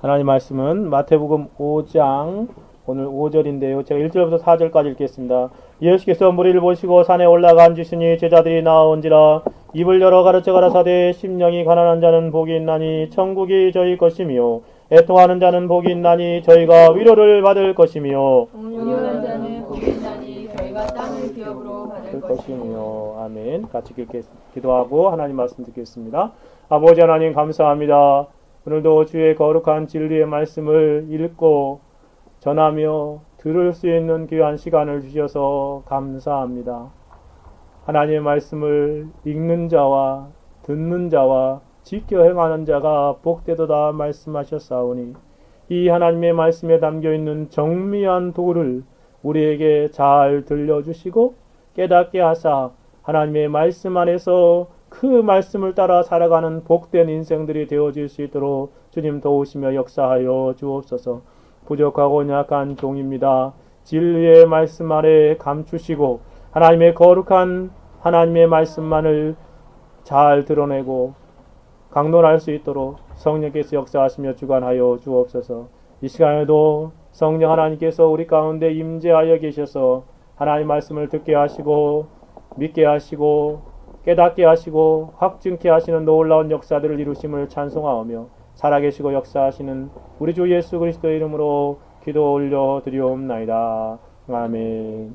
하나님 말씀은 마태복음 5장 오늘 5절인데요. 제가 1절부터 4절까지 읽겠습니다. 예수께서 무리를 보시고 산에 올라가 앉으시니 제자들이 나온지라 입을 열어 가르쳐 가라사대 심령이 가난한 자는 복이 있나니 천국이 저희 것이며 애통하는 자는 복이 있나니 저희가 위로를 받을 것이며 온유한 자는 복이 있나니 저희가 땅을 기업으로 받을 것이며. 아멘. 같이 기도하고 하나님 말씀 듣겠습니다. 아버지 하나님 감사합니다. 오늘도 주의 거룩한 진리의 말씀을 읽고 전하며 들을 수 있는 귀한 시간을 주셔서 감사합니다. 하나님의 말씀을 읽는 자와 듣는 자와 지켜 행하는 자가 복되도다 말씀하셨사오니 이 하나님의 말씀에 담겨있는 정미한 도를 우리에게 잘 들려주시고 깨닫게 하사 하나님의 말씀 안에서 그 말씀을 따라 살아가는 복된 인생들이 되어질 수 있도록 주님 도우시며 역사하여 주옵소서. 부족하고 약한 종입니다. 진리의 말씀 아래 감추시고 하나님의 거룩한 하나님의 말씀만을 잘 드러내고 강론할 수 있도록 성령께서 역사하시며 주관하여 주옵소서. 이 시간에도 성령 하나님께서 우리 가운데 임재하여 계셔서 하나님의 말씀을 듣게 하시고 믿게 하시고 깨닫게 하시고 확증케 하시는 놀라운 역사들을 이루심을 찬송하오며 살아계시고 역사하시는 우리 주 예수 그리스도의 이름으로 기도 올려 드리옵나이다. 아멘.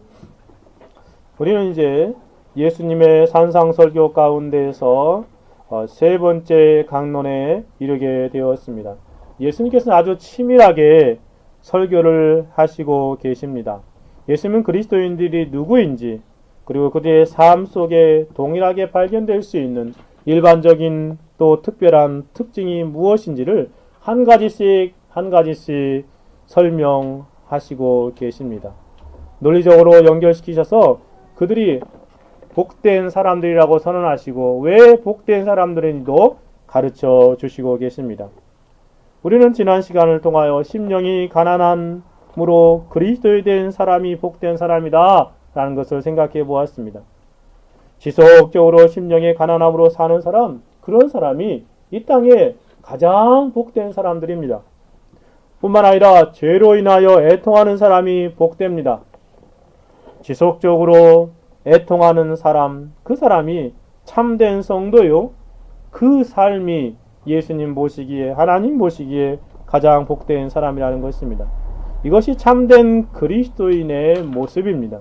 우리는 이제 예수님의 산상설교 가운데에서 세 번째 강론에 이르게 되었습니다. 예수님께서는 아주 치밀하게 설교를 하시고 계십니다. 예수님은 그리스도인들이 누구인지 그리고 그들의 삶 속에 동일하게 발견될 수 있는 일반적인 또 특별한 특징이 무엇인지를 한 가지씩 설명하시고 계십니다. 논리적으로 연결시키셔서 그들이 복된 사람들이라고 선언하시고 왜 복된 사람들인지도 가르쳐 주시고 계십니다. 우리는 지난 시간을 통하여 심령이 가난함으로 그리스도에 된 사람이 복된 사람이다 라는 것을 생각해 보았습니다. 지속적으로 심령의 가난함으로 사는 사람, 그런 사람이 이 땅에 가장 복된 사람들입니다. 뿐만 아니라 죄로 인하여 애통하는 사람이 복됩니다. 지속적으로 애통하는 사람, 그 사람이 참된 성도요. 그 삶이 예수님 보시기에, 하나님 보시기에 가장 복된 사람이라는 것입니다. 이것이 참된 그리스도인의 모습입니다.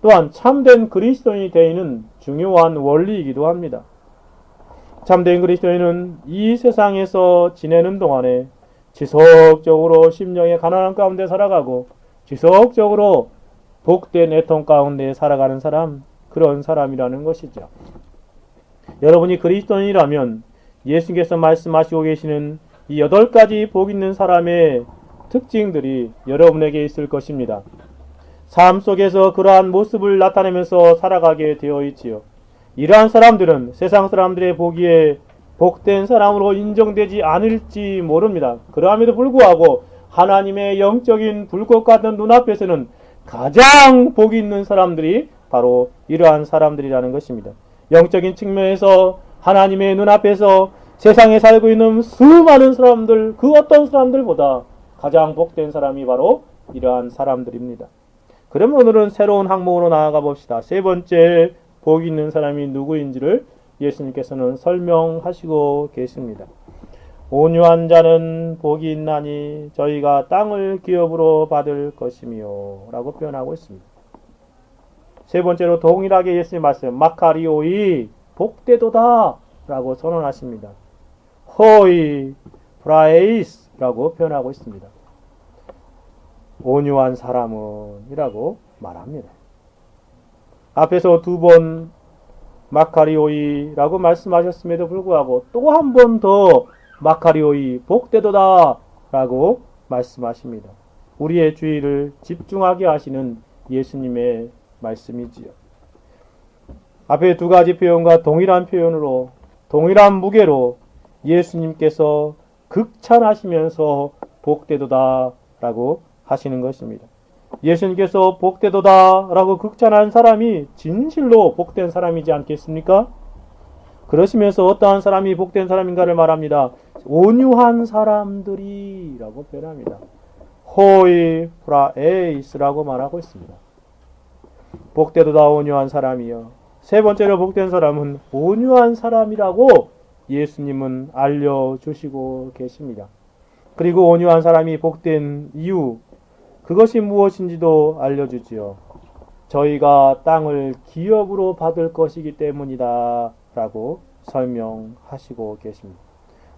또한 참된 그리스도인이 되는 중요한 원리이기도 합니다. 참된 그리스도인은 이 세상에서 지내는 동안에 지속적으로 심령의 가난한 가운데 살아가고 지속적으로 복된 애통 가운데 살아가는 사람, 그런 사람이라는 것이죠. 여러분이 그리스도인이라면 예수께서 말씀하시고 계시는 이 8가지 복 있는 사람의 특징들이 여러분에게 있을 것입니다. 삶 속에서 그러한 모습을 나타내면서 살아가게 되어 있지요. 이러한 사람들은 세상 사람들의 보기에 복된 사람으로 인정되지 않을지 모릅니다. 그러함에도 불구하고 하나님의 영적인 불꽃 같은 눈앞에서는 가장 복이 있는 사람들이 바로 이러한 사람들이라는 것입니다. 영적인 측면에서 하나님의 눈앞에서 세상에 살고 있는 수많은 사람들, 그 어떤 사람들보다 가장 복된 사람이 바로 이러한 사람들입니다. 그러면 오늘은 새로운 항목으로 나아가 봅시다. 세 번째 복 있는 사람이 누구인지를 예수님께서는 설명하시고 계십니다. 온유한 자는 복이 있나니 저희가 땅을 기업으로 받을 것이며 라고 표현하고 있습니다. 세 번째로 동일하게 예수님 말씀 마카리오이 복되도다 라고 선언하십니다. 호이 브라에이스 라고 표현하고 있습니다. 온유한 사람은 이라고 말합니다. 앞에서 2번 마카리오이라고 말씀하셨음에도 불구하고 또 한 번 더 마카리오이 복되도다 라고 말씀하십니다. 우리의 주의를 집중하게 하시는 예수님의 말씀이지요. 앞에 2가지 표현과 동일한 표현으로 동일한 무게로 예수님께서 극찬하시면서 복되도다 라고 하시는 것입니다. 예수님께서 복되도다 라고 극찬한 사람이 진실로 복된 사람이지 않겠습니까? 그러시면서 어떠한 사람이 복된 사람인가를 말합니다. 온유한 사람들이라고 표현합니다. 호이 프라에이스라고 말하고 있습니다. 복되도다 온유한 사람이여. 세 번째로 복된 사람은 온유한 사람이라고 예수님은 알려주시고 계십니다. 그리고 온유한 사람이 복된 이유, 그것이 무엇인지도 알려주지요. 저희가 땅을 기업으로 받을 것이기 때문이다 라고 설명하시고 계십니다.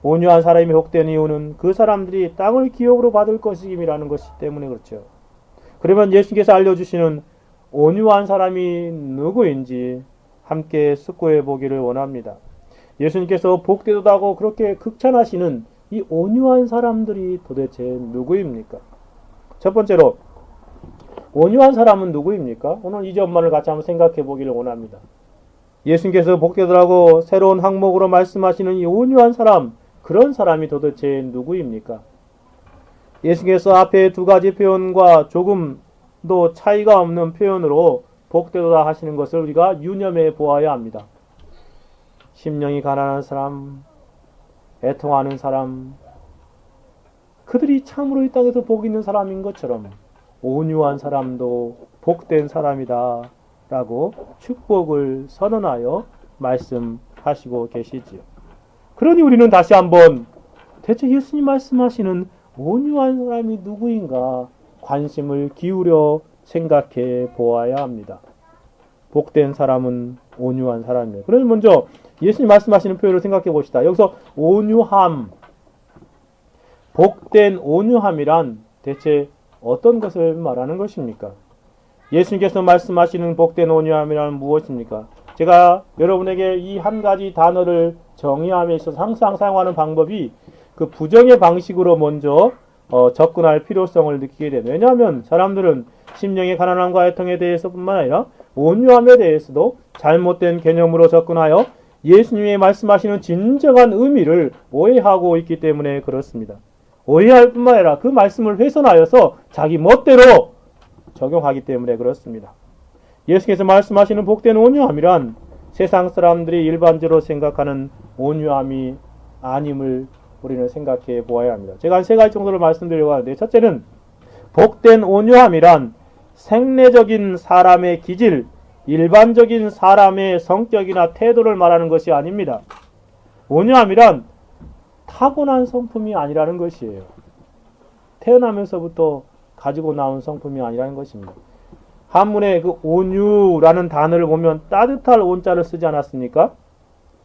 온유한 사람이 복된 이유는 그 사람들이 땅을 기업으로 받을 것이기라는 것이 때문에 그렇죠. 그러면 예수님께서 알려주시는 온유한 사람이 누구인지 함께 숙고해 보기를 원합니다. 예수님께서 복되도다고 그렇게 극찬하시는 이 온유한 사람들이 도대체 누구입니까? 첫 번째로 온유한 사람은 누구입니까? 오늘 이 점만을 같이 한번 생각해 보기를 원합니다. 예수님께서 복되도라고 새로운 항목으로 말씀하시는 이 온유한 사람, 그런 사람이 도대체 누구입니까? 예수님께서 앞에 두 가지 표현과 조금도 차이가 없는 표현으로 복되도다 하시는 것을 우리가 유념해 보아야 합니다. 심령이 가난한 사람, 애통하는 사람, 그들이 참으로 이 땅에서 복 있는 사람인 것처럼 온유한 사람도 복된 사람이다 라고 축복을 선언하여 말씀하시고 계시지요. 그러니 우리는 다시 한번 대체 예수님 말씀하시는 온유한 사람이 누구인가 관심을 기울여 생각해 보아야 합니다. 복된 사람은 온유한 사람이에요. 그러면 먼저 예수님 말씀하시는 표현을 생각해 봅시다. 여기서 온유함, 복된 온유함이란 대체 어떤 것을 말하는 것입니까? 예수님께서 말씀하시는 복된 온유함이란 무엇입니까? 제가 여러분에게 이 한 가지 단어를 정의함에 있어서 항상 사용하는 방법이 그 부정의 방식으로 먼저 접근할 필요성을 느끼게 됩니다. 왜냐하면 사람들은 심령의 가난함과 애통에 대해서뿐만 아니라 온유함에 대해서도 잘못된 개념으로 접근하여 예수님이 말씀하시는 진정한 의미를 오해하고 있기 때문에 그렇습니다. 오해할 뿐만 아니라 그 말씀을 훼손하여서 자기 멋대로 적용하기 때문에 그렇습니다. 예수께서 말씀하시는 복된 온유함이란 세상 사람들이 일반적으로 생각하는 온유함이 아님을 우리는 생각해 보아야 합니다. 제가 한 세 가지 정도를 말씀드리려고 하는데, 첫째는 복된 온유함이란 생내적인 사람의 기질, 일반적인 사람의 성격이나 태도를 말하는 것이 아닙니다. 온유함이란 타고난 성품이 아니라는 것이에요. 태어나면서부터 가지고 나온 성품이 아니라는 것입니다. 한문에 그 온유라는 단어를 보면 따뜻할 온자를 쓰지 않았습니까?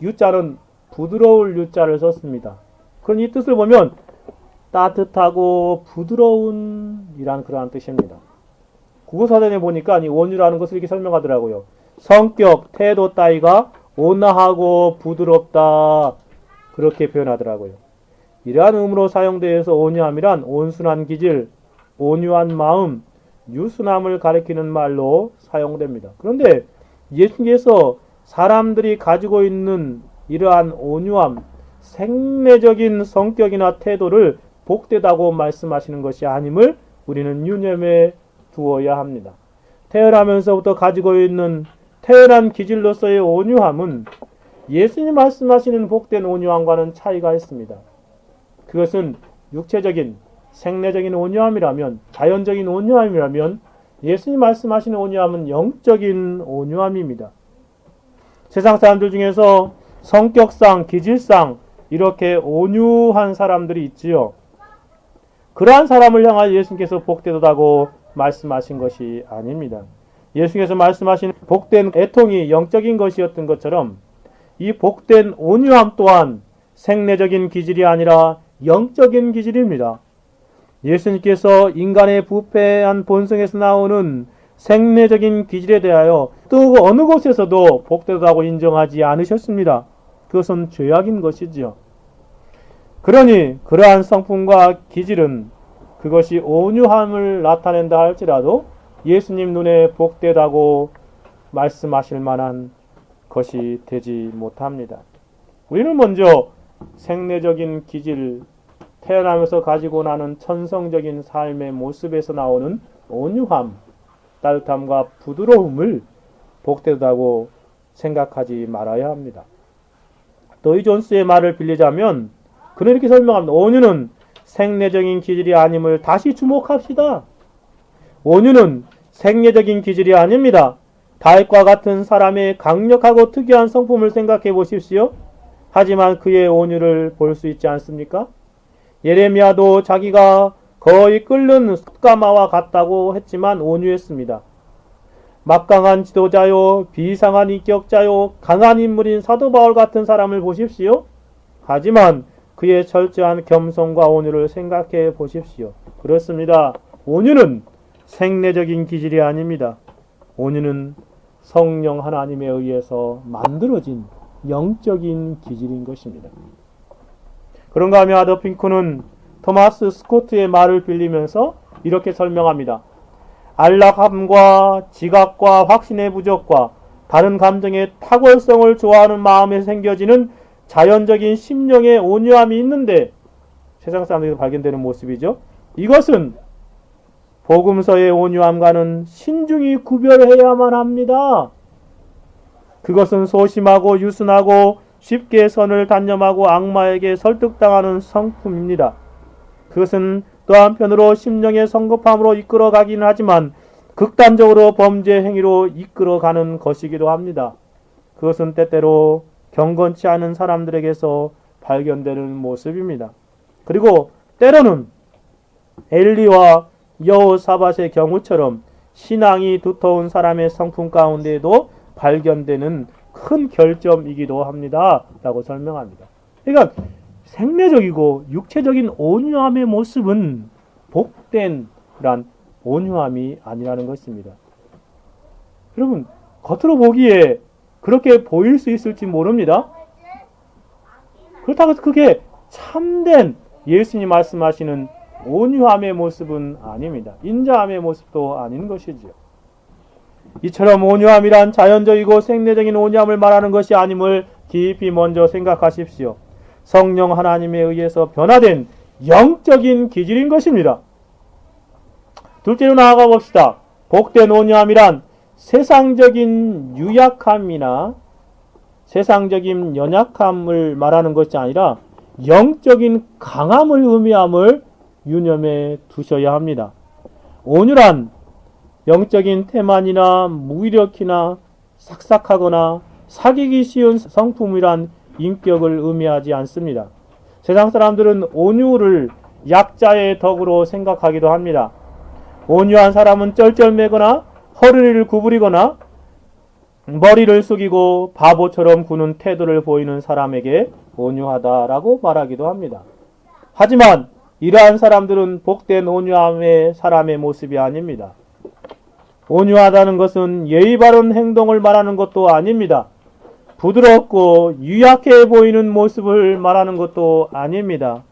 유자는 부드러울 유자를 썼습니다. 그런 이 뜻을 보면 따뜻하고 부드러운 이란 그러한 뜻입니다. 국어사전에 보니까 이 온유라는 것을 이렇게 설명하더라고요. 성격, 태도 따위가 온화하고 부드럽다, 그렇게 표현하더라고요. 이러한 의미로 사용되어서 온유함이란 온순한 기질, 온유한 마음, 유순함을 가리키는 말로 사용됩니다. 그런데 예수님께서 사람들이 가지고 있는 이러한 온유함, 생내적인 성격이나 태도를 복되다고 말씀하시는 것이 아님을 우리는 유념해 두어야 합니다. 태어나면서부터 가지고 있는 태어난 기질로서의 온유함은 예수님 말씀하시는 복된 온유함과는 차이가 있습니다. 그것은 육체적인 생내적인 온유함이라면, 자연적인 온유함이라면, 예수님 말씀하시는 온유함은 영적인 온유함입니다. 세상 사람들 중에서 성격상, 기질상 이렇게 온유한 사람들이 있지요. 그러한 사람을 향하여 예수님께서 복되도다고 말씀하신 것이 아닙니다. 예수님께서 말씀하신 복된 애통이 영적인 것이었던 것처럼 이 복된 온유함 또한 생내적인 기질이 아니라 영적인 기질입니다. 예수님께서 인간의 부패한 본성에서 나오는 생내적인 기질에 대하여 또 어느 곳에서도 복되다고 인정하지 않으셨습니다. 그것은 죄악인 것이지요. 그러니 그러한 성품과 기질은 그것이 온유함을 나타낸다 할지라도 예수님 눈에 복되다고 말씀하실 만한 것이 되지 못합니다. 우리는 먼저 생내적인 기질, 태어나면서 가지고 나는 천성적인 삶의 모습에서 나오는 온유함, 따뜻함과 부드러움을 복되다고 생각하지 말아야 합니다. 도이 존스의 말을 빌리자면 그는 이렇게 설명합니다. 온유는 생내적인 기질이 아님을 다시 주목합시다. 온유는 생내적인 기질이 아닙니다. 다윗과 같은 사람의 강력하고 특이한 성품을 생각해 보십시오. 하지만 그의 온유를 볼 수 있지 않습니까? 예레미야도 자기가 거의 끓는 숯가마와 같다고 했지만 온유했습니다. 막강한 지도자요, 비상한 인격자요, 강한 인물인 사도 바울 같은 사람을 보십시오. 하지만 그의 철저한 겸손과 온유를 생각해 보십시오. 그렇습니다. 온유는 생내적인 기질이 아닙니다. 온유는 성령 하나님에 의해서 만들어진 영적인 기질인 것입니다. 그런가 하면 아더핑크는 토마스 스코트의 말을 빌리면서 이렇게 설명합니다. 안락함과 지각과 확신의 부족과 다른 감정의 탁월성을 좋아하는 마음에 생겨지는 자연적인 심령의 온유함이 있는데 세상 사람들에게 발견되는 모습이죠. 이것은 복음서의 온유함과는 신중히 구별해야만 합니다. 그것은 소심하고 유순하고 쉽게 선을 단념하고 악마에게 설득당하는 성품입니다. 그것은 또 한편으로 심령의 성급함으로 이끌어가긴 하지만 극단적으로 범죄 행위로 이끌어가는 것이기도 합니다. 그것은 때때로 경건치 않은 사람들에게서 발견되는 모습입니다. 그리고 때로는 엘리와 여호사밧의 경우처럼 신앙이 두터운 사람의 성품 가운데에도 발견되는 큰 결점이기도 합니다. 라고 설명합니다. 그러니까 생내적이고 육체적인 온유함의 모습은 복된 그런 온유함이 아니라는 것입니다. 여러분, 겉으로 보기에 그렇게 보일 수 있을지 모릅니다. 그렇다고 해서 그게 참된 예수님 말씀하시는 온유함의 모습은 아닙니다. 인자함의 모습도 아닌 것이지요. 이처럼 온유함이란 자연적이고 생내적인 온유함을 말하는 것이 아님을 깊이 먼저 생각하십시오. 성령 하나님에 의해서 변화된 영적인 기질인 것입니다. 둘째로 나아가 봅시다. 복된 온유함이란 세상적인 유약함이나 세상적인 연약함을 말하는 것이 아니라 영적인 강함을 의미함을 유념해 두셔야 합니다. 온유란 영적인 태만이나 무기력이나 삭삭하거나 사귀기 쉬운 성품이란 인격을 의미하지 않습니다. 세상 사람들은 온유를 약자의 덕으로 생각하기도 합니다. 온유한 사람은 쩔쩔매거나 허리를 구부리거나 머리를 숙이고 바보처럼 구는 태도를 보이는 사람에게 온유하다라고 말하기도 합니다. 하지만 이러한 사람들은 복된 온유함의 사람의 모습이 아닙니다. 온유하다는 것은 예의 바른 행동을 말하는 것도 아닙니다. 부드럽고 유약해 보이는 모습을 말하는 것도 아닙니다.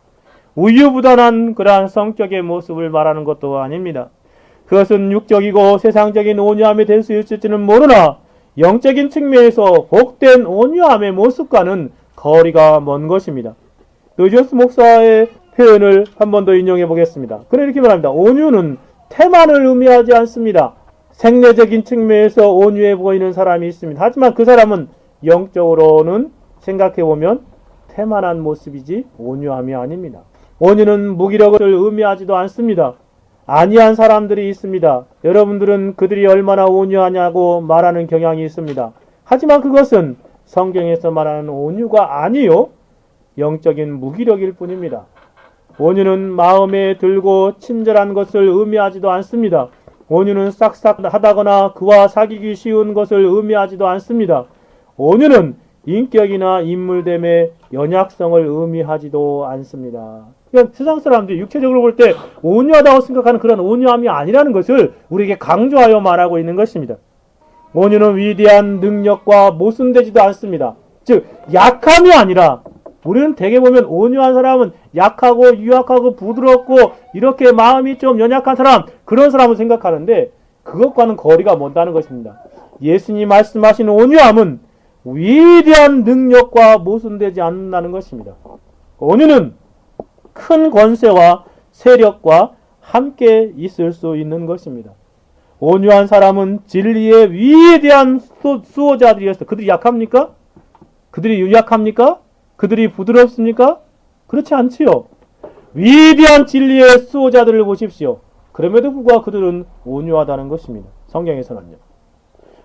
우유부단한 그러한 성격의 모습을 말하는 것도 아닙니다. 그것은 육적이고 세상적인 온유함이 될 수 있을지는 모르나 영적인 측면에서 복된 온유함의 모습과는 거리가 먼 것입니다. 노지오스 목사의 표현을 한 번 더 인용해 보겠습니다. 그는 이렇게 말합니다. 온유는 태만을 의미하지 않습니다. 생내적인 측면에서 온유해 보이는 사람이 있습니다. 하지만 그 사람은 영적으로는 생각해보면 태만한 모습이지 온유함이 아닙니다. 온유는 무기력을 의미하지도 않습니다. 아니한 사람들이 있습니다. 여러분들은 그들이 얼마나 온유하냐고 말하는 경향이 있습니다. 하지만 그것은 성경에서 말하는 온유가 아니요 영적인 무기력일 뿐입니다. 온유는 마음에 들고 친절한 것을 의미하지도 않습니다. 온유는 싹싹하다거나 그와 사귀기 쉬운 것을 의미하지도 않습니다. 온유는 인격이나 인물됨의 연약성을 의미하지도 않습니다. 그러니까 세상 사람들이 육체적으로 볼 때 온유하다고 생각하는 그런 온유함이 아니라는 것을 우리에게 강조하여 말하고 있는 것입니다. 온유는 위대한 능력과 모순되지도 않습니다. 즉 약함이 아니라 우리는 대개 보면 온유한 사람은 약하고 유약하고 부드럽고 이렇게 마음이 좀 연약한 사람, 그런 사람을 생각하는데 그것과는 거리가 먼다는 것입니다. 예수님 말씀하신 온유함은 위대한 능력과 모순되지 않는다는 것입니다. 온유는 큰 권세와 세력과 함께 있을 수 있는 것입니다. 온유한 사람은 진리의 위대한 수호자들이었어요. 그들이 약합니까? 그들이 유약합니까? 그들이 부드럽습니까? 그렇지 않지요. 위대한 진리의 수호자들을 보십시오. 그럼에도 불구하고 그들은 온유하다는 것입니다. 성경에서는요.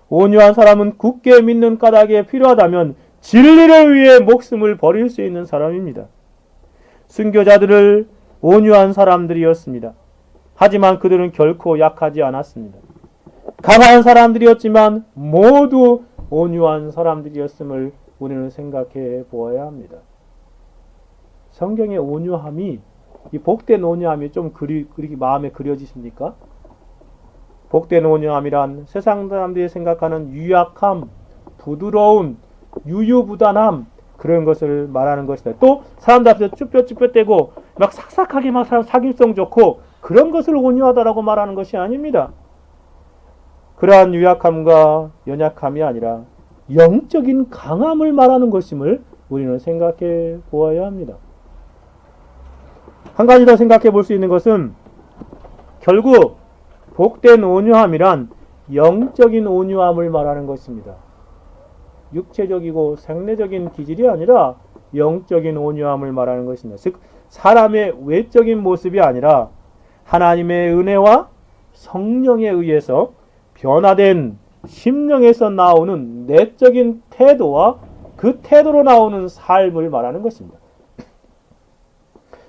온유한 사람은 굳게 믿는 까닭에 필요하다면 진리를 위해 목숨을 버릴 수 있는 사람입니다. 순교자들을 온유한 사람들이었습니다. 하지만 그들은 결코 약하지 않았습니다. 강한 사람들이었지만 모두 온유한 사람들이었음을 우리는 생각해 보아야 합니다. 성경의 온유함이, 이 복된 온유함이 좀 그렇게 마음에 그려지십니까? 복된 온유함이란 세상 사람들이 생각하는 유약함, 부드러움, 유유부단함, 그런 것을 말하는 것이다. 또 사람들 앞에서 쭈뼛쭈뼛대고 막 삭삭하게 막 사기성 좋고 그런 것을 온유하다라고 말하는 것이 아닙니다. 그러한 유약함과 연약함이 아니라 영적인 강함을 말하는 것임을 우리는 생각해 보아야 합니다. 한 가지 더 생각해 볼 수 있는 것은 결국 복된 온유함이란 영적인 온유함을 말하는 것입니다. 육체적이고 생리적인 기질이 아니라 영적인 온유함을 말하는 것입니다. 즉 사람의 외적인 모습이 아니라 하나님의 은혜와 성령에 의해서 변화된 심령에서 나오는 내적인 태도와 그 태도로 나오는 삶을 말하는 것입니다.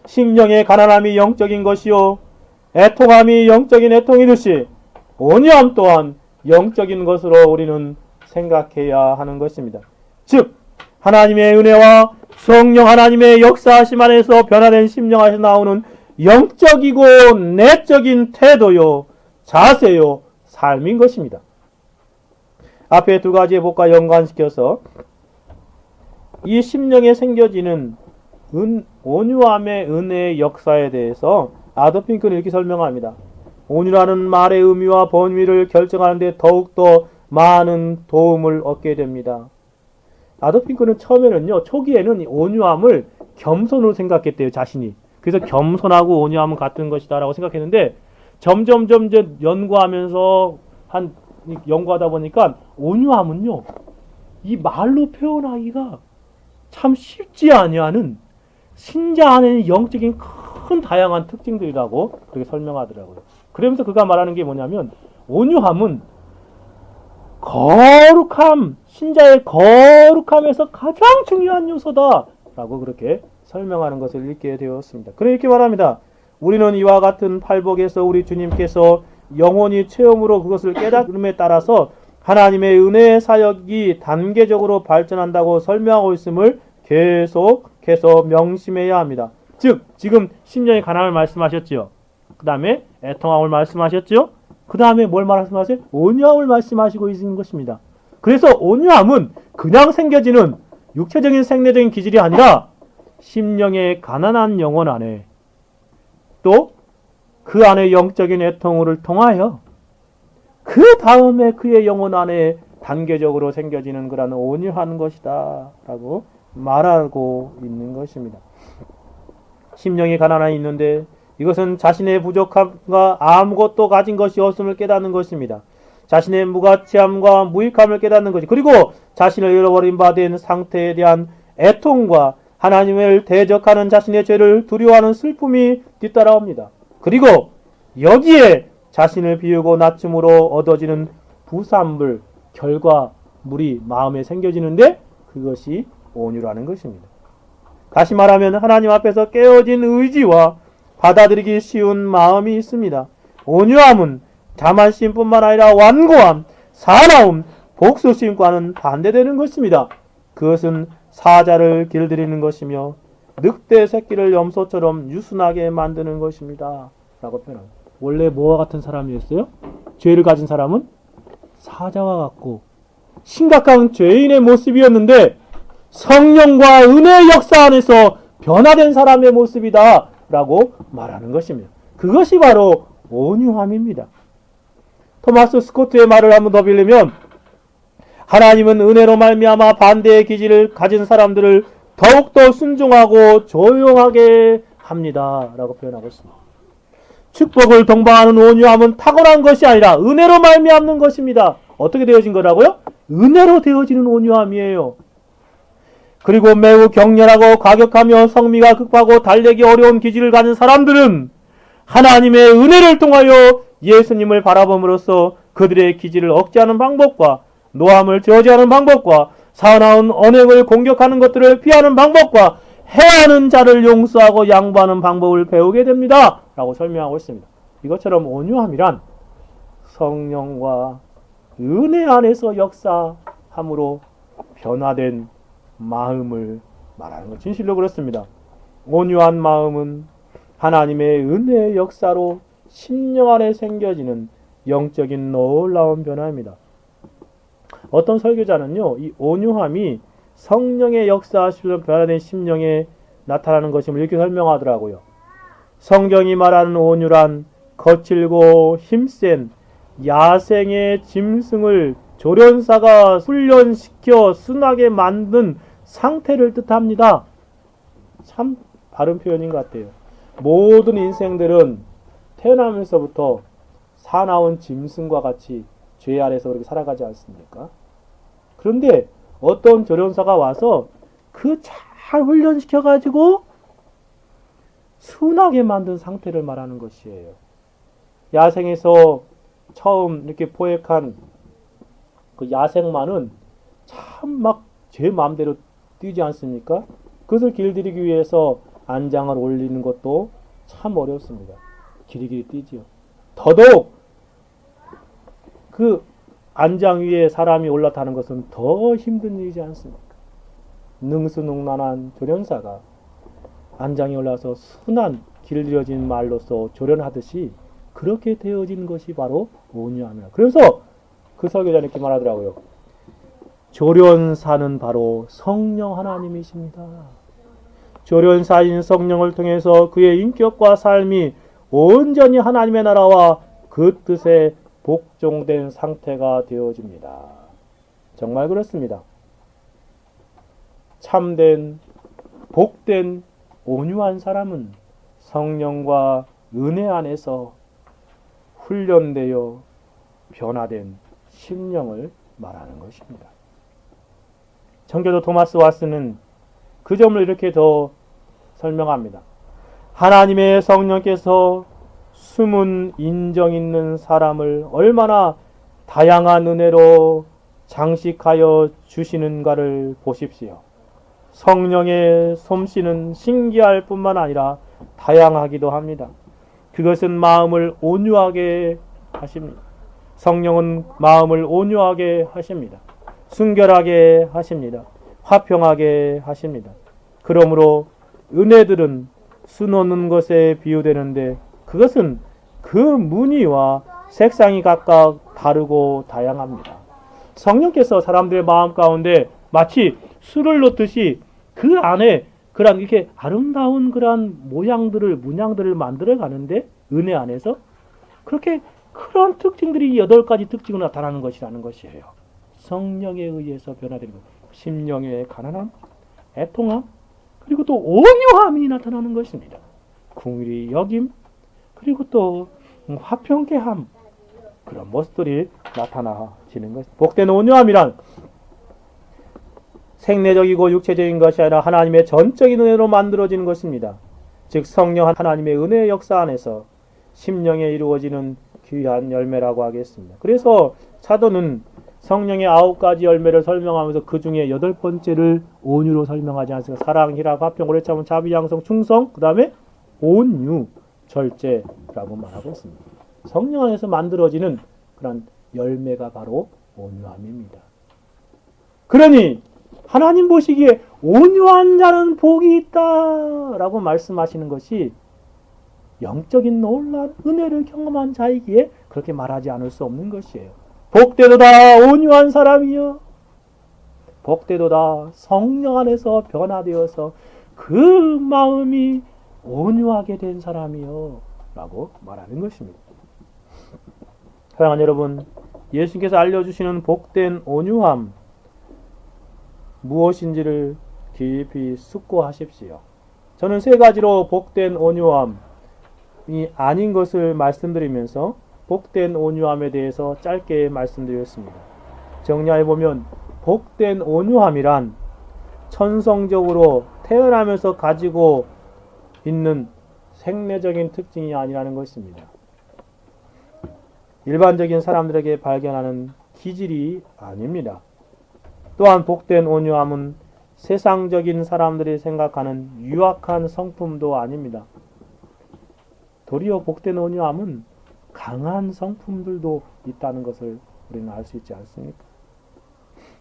심령의 가난함이 영적인 것이요 애통함이 영적인 애통이듯이 온유함 또한 영적인 것으로 우리는 생각해야 하는 것입니다. 즉 하나님의 은혜와 성령 하나님의 역사하심 안에서 변화된 심령 안에서 나오는 영적이고 내적인 태도요 자세요 삶인 것입니다. 앞에 두 가지의 복과 연관시켜서 이 심령에 생겨지는 온유함의 은혜의 역사에 대해서 아도핑크는 이렇게 설명합니다. 온유라는 말의 의미와 번위를 결정하는 데 더욱더 많은 도움을 얻게 됩니다. 아도핑크는 처음에는요, 초기에는 온유함을 겸손으로 생각했대요, 자신이. 그래서 겸손하고 온유함은 같은 것이다 라고 생각했는데 점점 연구하면서 연구하다 보니까 온유함은요, 이 말로 표현하기가 참 쉽지 아니하는 신자 안에는 영적인 큰 다양한 특징들이라고 그렇게 설명하더라고요. 그러면서 그가 말하는 게 뭐냐면 온유함은 거룩함, 신자의 거룩함에서 가장 중요한 요소다 라고 그렇게 설명하는 것을 읽게 되었습니다. 그렇게 말합니다. 우리는 이와 같은 팔복에서 우리 주님께서 영혼이 체험으로 그것을 깨달음에 따라서 하나님의 은혜의 사역이 단계적으로 발전한다고 설명하고 있음을 계속해서 명심해야 합니다. 즉 지금 심령의 가난을 말씀하셨죠. 그 다음에 애통함을 말씀하셨죠. 그 다음에 뭘 말씀하세요? 온유함을 말씀하시고 있는 것입니다. 그래서 온유함은 그냥 생겨지는 육체적인 생리적인 기질이 아니라 심령의 가난한 영혼 안에 또 그 안에 영적인 애통을 통하여 그 다음에 그의 영혼 안에 단계적으로 생겨지는 그런 온유한 것이다 라고 말하고 있는 것입니다. 심령이 가난함이 있는데 이것은 자신의 부족함과 아무것도 가진 것이 없음을 깨닫는 것입니다. 자신의 무가치함과 무익함을 깨닫는 것이, 그리고 자신을 잃어버린 바 된 상태에 대한 애통과 하나님을 대적하는 자신의 죄를 두려워하는 슬픔이 뒤따라옵니다. 그리고 여기에 자신을 비우고 낮춤으로 얻어지는 부산물, 결과물이 마음에 생겨지는데 그것이 온유라는 것입니다. 다시 말하면 하나님 앞에서 깨어진 의지와 받아들이기 쉬운 마음이 있습니다. 온유함은 자만심뿐만 아니라 완고함, 사나움, 복수심과는 반대되는 것입니다. 그것은 사자를 길들이는 것이며 늑대 새끼를 염소처럼 유순하게 만드는 것입니다. 라고 표현합니다. 원래 뭐와 같은 사람이었어요? 죄를 가진 사람은 사자와 같고 심각한 죄인의 모습이었는데 성령과 은혜의 역사 안에서 변화된 사람의 모습이다 라고 말하는 것입니다. 그것이 바로 온유함입니다. 토마스 스코트의 말을 한번 더 빌리면 하나님은 은혜로 말미암아 반대의 기질을 가진 사람들을 더욱더 순종하고 조용하게 합니다 라고 표현하고 있습니다. 축복을 동반하는 온유함은 타고난 것이 아니라 은혜로 말미암는 것입니다. 어떻게 되어진 거라고요? 은혜로 되어지는 온유함이에요. 그리고 매우 격렬하고 과격하며 성미가 급하고 달래기 어려운 기질을 가진 사람들은 하나님의 은혜를 통하여 예수님을 바라봄으로써 그들의 기질을 억제하는 방법과 노함을 저지하는 방법과 사나운 언행을 공격하는 것들을 피하는 방법과 해하는 자를 용서하고 양보하는 방법을 배우게 됩니다. 라고 설명하고 있습니다. 이것처럼 온유함이란 성령과 은혜 안에서 역사함으로 변화된 마음을 말하는 것. 진실로 그렇습니다. 온유한 마음은 하나님의 은혜의 역사로 심령 안에 생겨지는 영적인 놀라운 변화입니다. 어떤 설교자는요, 이 온유함이 성령의 역사하시면서 변화된 심령에 나타나는 것임을 이렇게 설명하더라고요. 성경이 말하는 온유란 거칠고 힘센 야생의 짐승을 조련사가 훈련시켜 순하게 만든 상태를 뜻합니다. 참 바른 표현인 것 같아요. 모든 인생들은 태어나면서부터 사나운 짐승과 같이 죄 아래서 그렇게 살아가지 않습니까? 그런데 어떤 조련사가 와서 그 잘 훈련시켜가지고 순하게 만든 상태를 말하는 것이에요. 야생에서 처음 이렇게 포획한 그 야생마는 참 막 제 마음대로 뛰지 않습니까? 그것을 길들이기 위해서 안장을 올리는 것도 참 어렵습니다. 길이길이 뛰지요. 더더욱 그 안장 위에 사람이 올라타는 것은 더 힘든 일이지 않습니까? 능수능란한 조련사가 안장에 올라서 순한 길들여진 말로서 조련하듯이 그렇게 되어진 것이 바로 온유함이라. 그래서 그 설교자는 이렇게 말하더라고요. 조련사는 바로 성령 하나님이십니다. 조련사인 성령을 통해서 그의 인격과 삶이 온전히 하나님의 나라와 그 뜻에 복종된 상태가 되어집니다. 정말 그렇습니다. 참된 복된 온유한 사람은 성령과 은혜 안에서 훈련되어 변화된 심령을 말하는 것입니다. 정교도 토마스 왓슨은 그 점을 이렇게 더 설명합니다. 하나님의 성령께서 숨은 인정 있는 사람을 얼마나 다양한 은혜로 장식하여 주시는가를 보십시오. 성령의 솜씨는 신기할 뿐만 아니라 다양하기도 합니다. 그것은 마음을 온유하게 하십니다. 성령은 마음을 온유하게 하십니다. 순결하게 하십니다. 화평하게 하십니다. 그러므로 은혜들은 수놓는 것에 비유되는데 그것은 그 무늬와 색상이 각각 다르고 다양합니다. 성령께서 사람들의 마음 가운데 마치 술을 놓듯이 그 안에 그런 이렇게 아름다운 그런 모양들을 문양들을 만들어 가는데 은혜 안에서 그렇게 그런 특징들이 8가지 특징으로 나타나는 것이라는 것이에요. 성령에 의해서 변화되는 것. 심령의 가난함, 애통함, 그리고 또 온유함이 나타나는 것입니다. 긍휼히 여김, 그리고 또 화평케함, 그런 모습들이 나타나지는 것입니다. 복된 온유함이란 생내적이고 육체적인 것이 아니라 하나님의 전적인 은혜로 만들어지는 것입니다. 즉 성령 하나님의 은혜의 역사 안에서 심령에 이루어지는 귀한 열매라고 하겠습니다. 그래서 사도는 성령의 9가지 열매를 설명하면서 그 중에 8번째를 온유로 설명하지 않습니까? 사랑, 희락, 화평, 오래 참음, 자비, 양성, 충성, 그 다음에 온유, 절제라고 말하고 있습니다. 성령 안에서 만들어지는 그런 열매가 바로 온유함입니다. 그러니 하나님 보시기에 온유한 자는 복이 있다 라고 말씀하시는 것이 영적인 놀라운 은혜를 경험한 자이기에 그렇게 말하지 않을 수 없는 것이에요. 복되도다 온유한 사람이여, 복되도다 성령 안에서 변화되어서 그 마음이 온유하게 된 사람이여 라고 말하는 것입니다. 사랑하는 여러분, 예수님께서 알려주시는 복된 온유함 무엇인지를 깊이 숙고하십시오. 저는 3가지로 복된 온유함이 아닌 것을 말씀드리면서 복된 온유함에 대해서 짧게 말씀드렸습니다. 정리해보면 복된 온유함이란 천성적으로 태어나면서 가지고 있는 생내적인 특징이 아니라는 것입니다. 일반적인 사람들에게 발견하는 기질이 아닙니다. 또한 복된 온유함은 세상적인 사람들이 생각하는 유약한 성품도 아닙니다. 도리어 복된 온유함은 강한 성품들도 있다는 것을 우리는 알 수 있지 않습니까?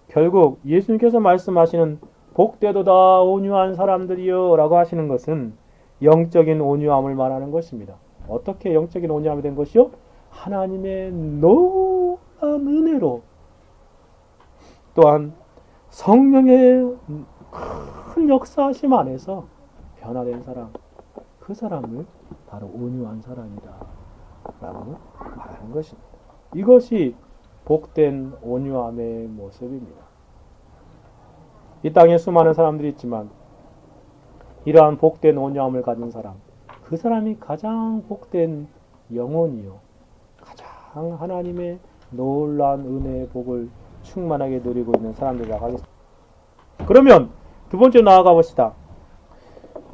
결국 예수님께서 말씀하시는 복되도다 온유한 사람들이요 라고 하시는 것은 영적인 온유함을 말하는 것입니다. 어떻게 영적인 온유함이 된 것이요? 하나님의 놀라운 은혜로, 또한 성령의 큰 역사하심 안에서 변화된 사람, 그 사람을 바로 온유한 사람이다 라고 말하는 것입니다. 이것이 복된 온유함의 모습입니다. 이 땅에 수많은 사람들이 있지만 이러한 복된 온유함을 가진 사람, 그 사람이 가장 복된 영혼이요, 가장 하나님의 놀라운 은혜의 복을 충만하게 누리고 있는 사람들이라고 하겠습니다. 그러면 두 번째로 나아가 봅시다.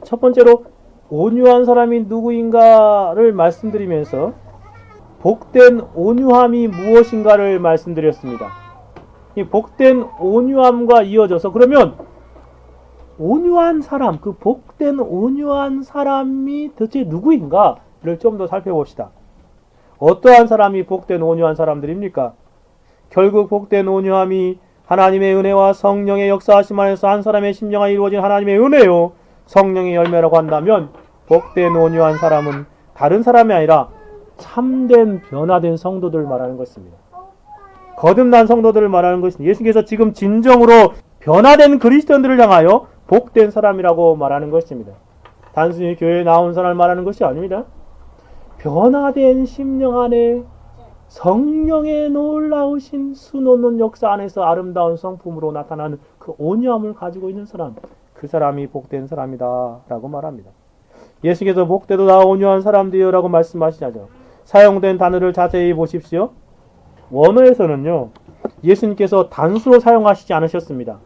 첫 번째로 온유한 사람이 누구인가를 말씀드리면서 복된 온유함이 무엇인가를 말씀드렸습니다. 이 복된 온유함과 이어져서 그러면 온유한 사람, 그 복된 온유한 사람이 도대체 누구인가를 좀 더 살펴봅시다. 어떠한 사람이 복된 온유한 사람들입니까? 결국 복된 온유함이 하나님의 은혜와 성령의 역사하심 안에서 한 사람의 심령 안에 이루어진 하나님의 은혜요 성령의 열매라고 한다면, 복된 온유한 사람은 다른 사람이 아니라 참된 변화된 성도들을 말하는 것입니다. 거듭난 성도들을 말하는 것입니다. 예수님께서 지금 진정으로 변화된 그리스도인들을 향하여 복된 사람이라고 말하는 것입니다. 단순히 교회에 나온 사람을 말하는 것이 아닙니다. 변화된 심령 안에 성령의 놀라우신 수놓는 역사 안에서 아름다운 성품으로 나타나는 그 온유함을 가지고 있는 사람, 그 사람이 복된 사람이다 라고 말합니다. 예수께서 복되도다 온유한 사람들이여 라고 말씀하시죠. 사용된 단어를 자세히 보십시오. 원어에서는요, 예수님께서 단수로 사용하시지 않으셨습니다.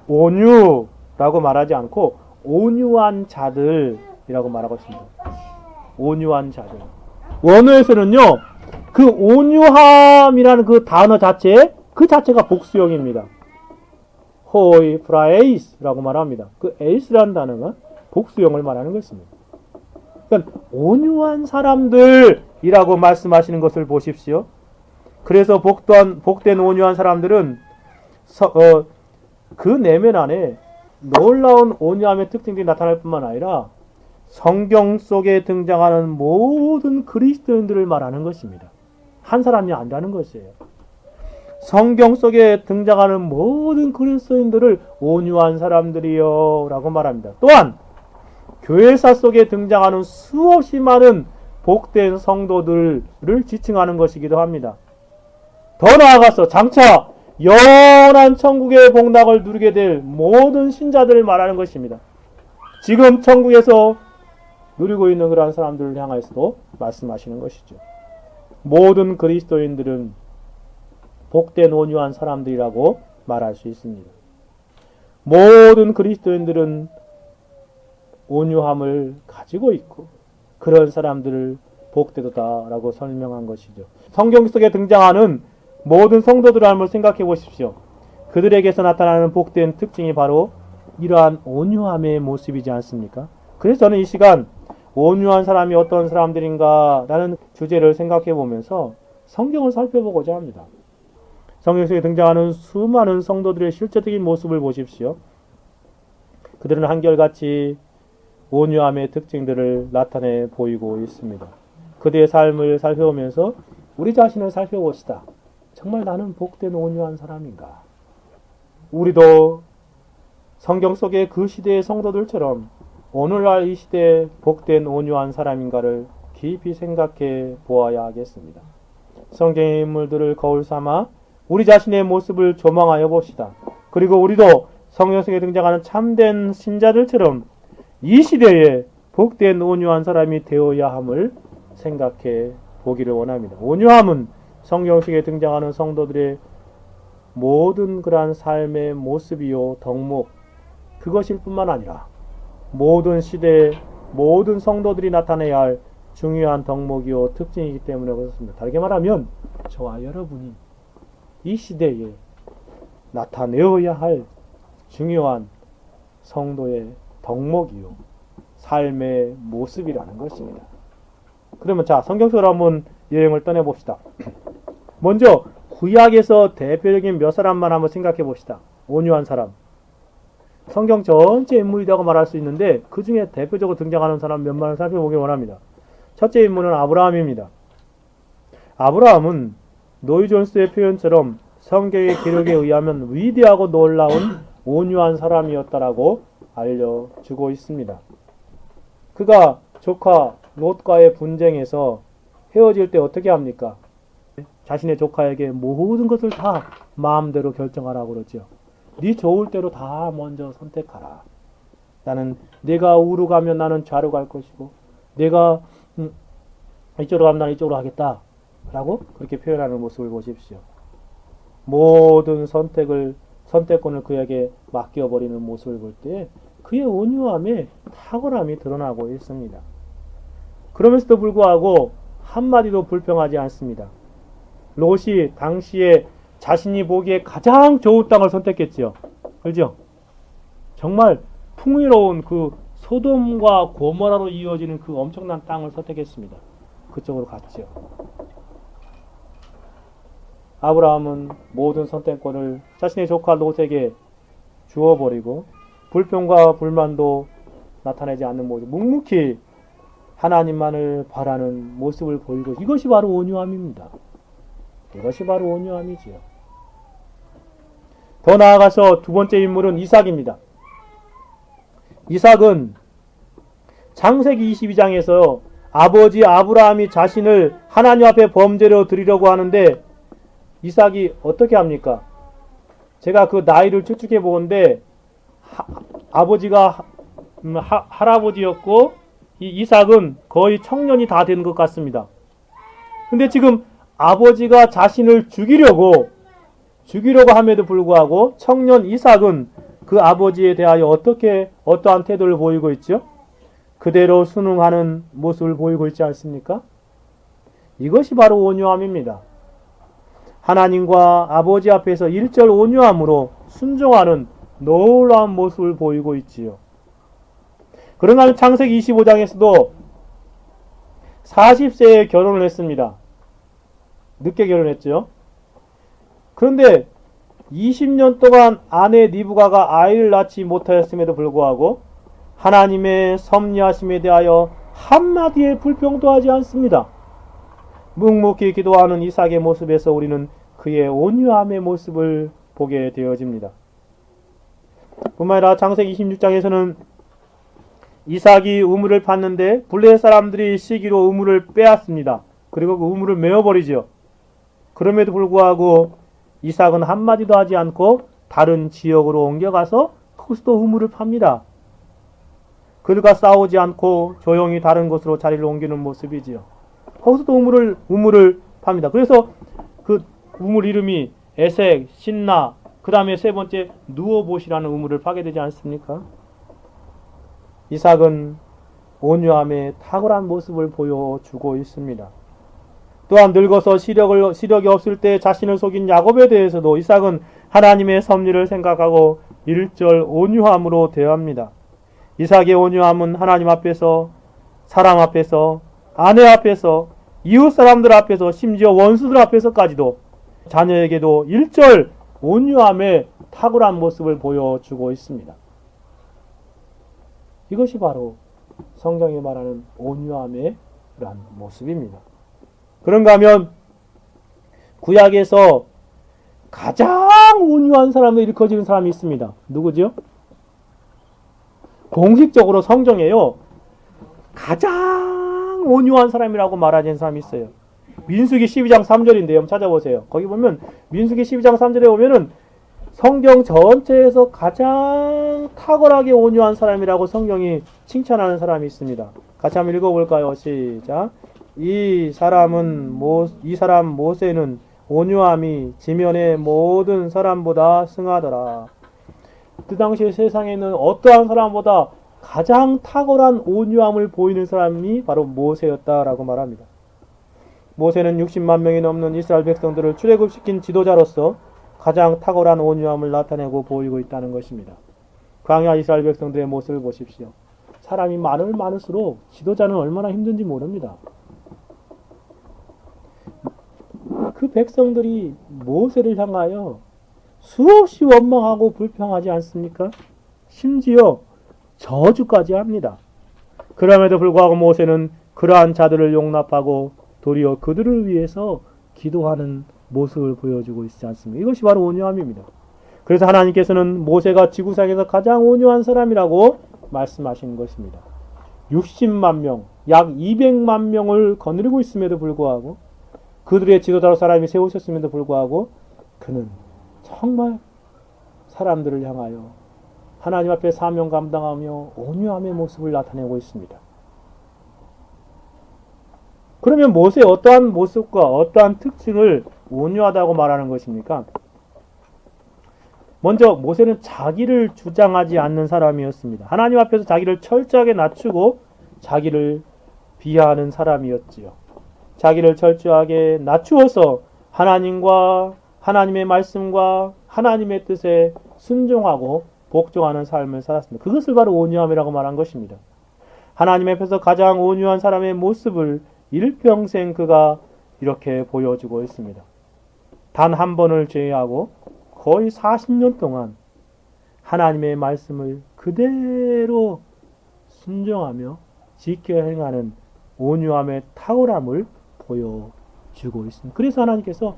온유라고 말하지 않고 온유한 자들이라고 말하고 있습니다. 온유한 자들. 원어에서는요, 그 온유함이라는 그 단어 자체, 그 자체가 복수형입니다. 호이 프라에이스라고 말합니다. 그 에이스라는 단어가 복수형을 말하는 것입니다. 그러니까 온유한 사람들이라고 말씀하시는 것을 보십시오. 그래서 복된 온유한 사람들은 그 내면 안에 놀라운 온유함의 특징들이 나타날 뿐만 아니라 성경 속에 등장하는 모든 그리스도인들을 말하는 것입니다. 한 사람이 아니라는 것이에요. 성경 속에 등장하는 모든 그리스도인들을 온유한 사람들이요 라고 말합니다. 또한 교회사 속에 등장하는 수없이 많은 복된 성도들을 지칭하는 것이기도 합니다. 더 나아가서 장차 영원한 천국의 복락을 누리게 될 모든 신자들을 말하는 것입니다. 지금 천국에서 누리고 있는 그러한 사람들을 향해서도 말씀하시는 것이죠. 모든 그리스도인들은 복된 온유한 사람들이라고 말할 수 있습니다. 모든 그리스도인들은 온유함을 가지고 있고 그런 사람들을 복되도다라고 설명한 것이죠. 성경 속에 등장하는 모든 성도들을 한번 생각해 보십시오. 그들에게서 나타나는 복된 특징이 바로 이러한 온유함의 모습이지 않습니까? 그래서 저는 이 시간 온유한 사람이 어떤 사람들인가 라는 주제를 생각해 보면서 성경을 살펴보고자 합니다. 성경 속에 등장하는 수많은 성도들의 실제적인 모습을 보십시오. 그들은 한결같이 온유함의 특징들을 나타내 보이고 있습니다. 그들의 삶을 살펴보면서 우리 자신을 살펴봅시다. 정말 나는 복된 온유한 사람인가? 우리도 성경 속의 그 시대의 성도들처럼 오늘날 이 시대에 복된 온유한 사람인가를 깊이 생각해 보아야 하겠습니다. 성경의 인물들을 거울 삼아 우리 자신의 모습을 조망하여 봅시다. 그리고 우리도 성경 속에 등장하는 참된 신자들처럼 이 시대에 복된 온유한 사람이 되어야 함을 생각해 보기를 원합니다. 온유함은 성경 속에 등장하는 성도들의 모든 그러한 삶의 모습이요 덕목, 그것일 뿐만 아니라 모든 시대에 모든 성도들이 나타내야 할 중요한 덕목이요 특징이기 때문에 그렇습니다. 다르게 말하면 저와 여러분이 이 시대에 나타내어야 할 중요한 성도의 덕목이요 삶의 모습이라는 것입니다. 그러면 자, 성경 속으로 한번 여행을 떠내봅시다. 먼저 구약에서 대표적인 몇 사람만 한번 생각해 봅시다. 온유한 사람. 성경 전체 인물이라고 말할 수 있는데 그 중에 대표적으로 등장하는 사람 몇만을 살펴보기 원합니다. 첫째 인물은 아브라함입니다. 아브라함은 노이 존스의 표현처럼 성경의 기록에 의하면 위대하고 놀라운 온유한 사람이었다라고 알려주고 있습니다. 그가 조카 롯과의 분쟁에서 헤어질 때 어떻게 합니까? 자신의 조카에게 모든 것을 다 마음대로 결정하라고 그러죠. 네 좋을 대로 다 먼저 선택하라. 나는 네가 우로 가면 나는 좌로 갈 것이고 네가 이쪽으로 가면 나는 이쪽으로 하겠다. 라고 그렇게 표현하는 모습을 보십시오. 모든 선택권을 그에게 맡겨버리는 모습을 볼 때 그의 온유함에 탁월함이 드러나고 있습니다. 그러면서도 불구하고 한마디도 불평하지 않습니다. 롯이 당시에 자신이 보기에 가장 좋은 땅을 선택했지요. 그렇죠? 정말 풍요로운 그 소돔과 고모라로 이어지는 그 엄청난 땅을 선택했습니다. 그쪽으로 갔죠. 아브라함은 모든 선택권을 자신의 조카 롯에게 주어버리고 불평과 불만도 나타내지 않는 모습, 묵묵히 하나님만을 바라는 모습을 보이고 이것이 바로 온유함입니다. 이것이 바로 온유함이지요. 더 나아가서 두 번째 인물은 이삭입니다. 이삭은 창세기 22장에서 아버지 아브라함이 자신을 하나님 앞에 범죄로 드리려고 하는데 이삭이 어떻게 합니까? 제가 그 나이를 추측해 보건데 아버지가 할아버지였고 이 이삭은 거의 청년이 다 된 것 같습니다. 근데 지금 아버지가 자신을 죽이려고 함에도 불구하고 청년 이삭은 그 아버지에 대하여 어떠한 태도를 보이고 있죠? 그대로 순응하는 모습을 보이고 있지 않습니까? 이것이 바로 온유함입니다. 하나님과 아버지 앞에서 일절 온유함으로 순종하는 놀라운 모습을 보이고 있지요. 그러나 창세기 25장에서도 40세에 결혼을 했습니다. 늦게 결혼했죠. 그런데 20년 동안 아내 리브가가 아이를 낳지 못하였음에도 불구하고 하나님의 섭리하심에 대하여 한마디의 불평도 하지 않습니다. 묵묵히 기도하는 이삭의 모습에서 우리는 그의 온유함의 모습을 보게 되어집니다. 뿐만 아니라 창세기 26장에서는 이삭이 우물을 팠는데 블레셋 사람들이 시기로 우물을 빼앗습니다. 그리고 그 우물을 메어버리죠. 그럼에도 불구하고 이삭은 한마디도 하지 않고 다른 지역으로 옮겨가서 거기서도 우물을 팝니다. 그들과 싸우지 않고 조용히 다른 곳으로 자리를 옮기는 모습이지요. 거기서도 우물을 팝니다. 그래서 그 우물 이름이 에색, 신나, 그 다음에 세 번째 누워봇이라는 우물을 파게 되지 않습니까? 이삭은 온유함의 탁월한 모습을 보여주고 있습니다. 또한 늙어서 시력이 없을 때 자신을 속인 야곱에 대해서도 이삭은 하나님의 섭리를 생각하고 일절 온유함으로 대합니다. 이삭의 온유함은 하나님 앞에서, 사람 앞에서, 아내 앞에서, 이웃 사람들 앞에서, 심지어 원수들 앞에서까지도 자녀에게도 일절 온유함의 탁월한 모습을 보여주고 있습니다. 이것이 바로 성경이 말하는 온유함의 그러한 모습입니다. 그런가 하면 구약에서 가장 온유한 사람으로 일컬어지는 사람이 있습니다. 누구죠? 공식적으로 성경에요. 가장 온유한 사람이라고 말하는 사람이 있어요. 민수기 12장 3절인데요. 한번 찾아보세요. 거기 보면 민수기 12장 3절에 보면은 성경 전체에서 가장 탁월하게 온유한 사람이라고 성경이 칭찬하는 사람이 있습니다. 같이 한번 읽어볼까요? 시작. 이 사람 모세는 온유함이 지면의 모든 사람보다 승하더라. 그 당시에 세상에는 어떠한 사람보다 가장 탁월한 온유함을 보이는 사람이 바로 모세였다라고 말합니다. 모세는 60만 명이 넘는 이스라엘 백성들을 출애굽시킨 지도자로서 가장 탁월한 온유함을 나타내고 보이고 있다는 것입니다. 광야 이스라엘 백성들의 모습을 보십시오. 사람이 많으면 많을수록 지도자는 얼마나 힘든지 모릅니다. 그 백성들이 모세를 향하여 수없이 원망하고 불평하지 않습니까? 심지어 저주까지 합니다. 그럼에도 불구하고 모세는 그러한 자들을 용납하고 도리어 그들을 위해서 기도하는 모습을 보여주고 있지 않습니까? 이것이 바로 온유함입니다. 그래서 하나님께서는 모세가 지구상에서 가장 온유한 사람이라고 말씀하신 것입니다. 60만 명, 약 200만 명을 거느리고 있음에도 불구하고 그들의 지도자로 사람이 세우셨음에도 불구하고 그는 정말 사람들을 향하여 하나님 앞에 사명 감당하며 온유함의 모습을 나타내고 있습니다. 그러면 모세의 어떠한 모습과 어떠한 특징을 온유하다고 말하는 것입니까? 먼저 모세는 자기를 주장하지 않는 사람이었습니다. 하나님 앞에서 자기를 철저하게 낮추고 자기를 비하하는 사람이었지요. 자기를 철저하게 낮추어서 하나님과 하나님의 말씀과 하나님의 뜻에 순종하고 복종하는 삶을 살았습니다. 그것을 바로 온유함이라고 말한 것입니다. 하나님 앞에서 가장 온유한 사람의 모습을 일평생 그가 이렇게 보여주고 있습니다. 단 한 번을 제외하고 거의 40년 동안 하나님의 말씀을 그대로 순종하며 지켜 행하는 온유함의 탁월함을 보여주고 있습니다. 그래서 하나님께서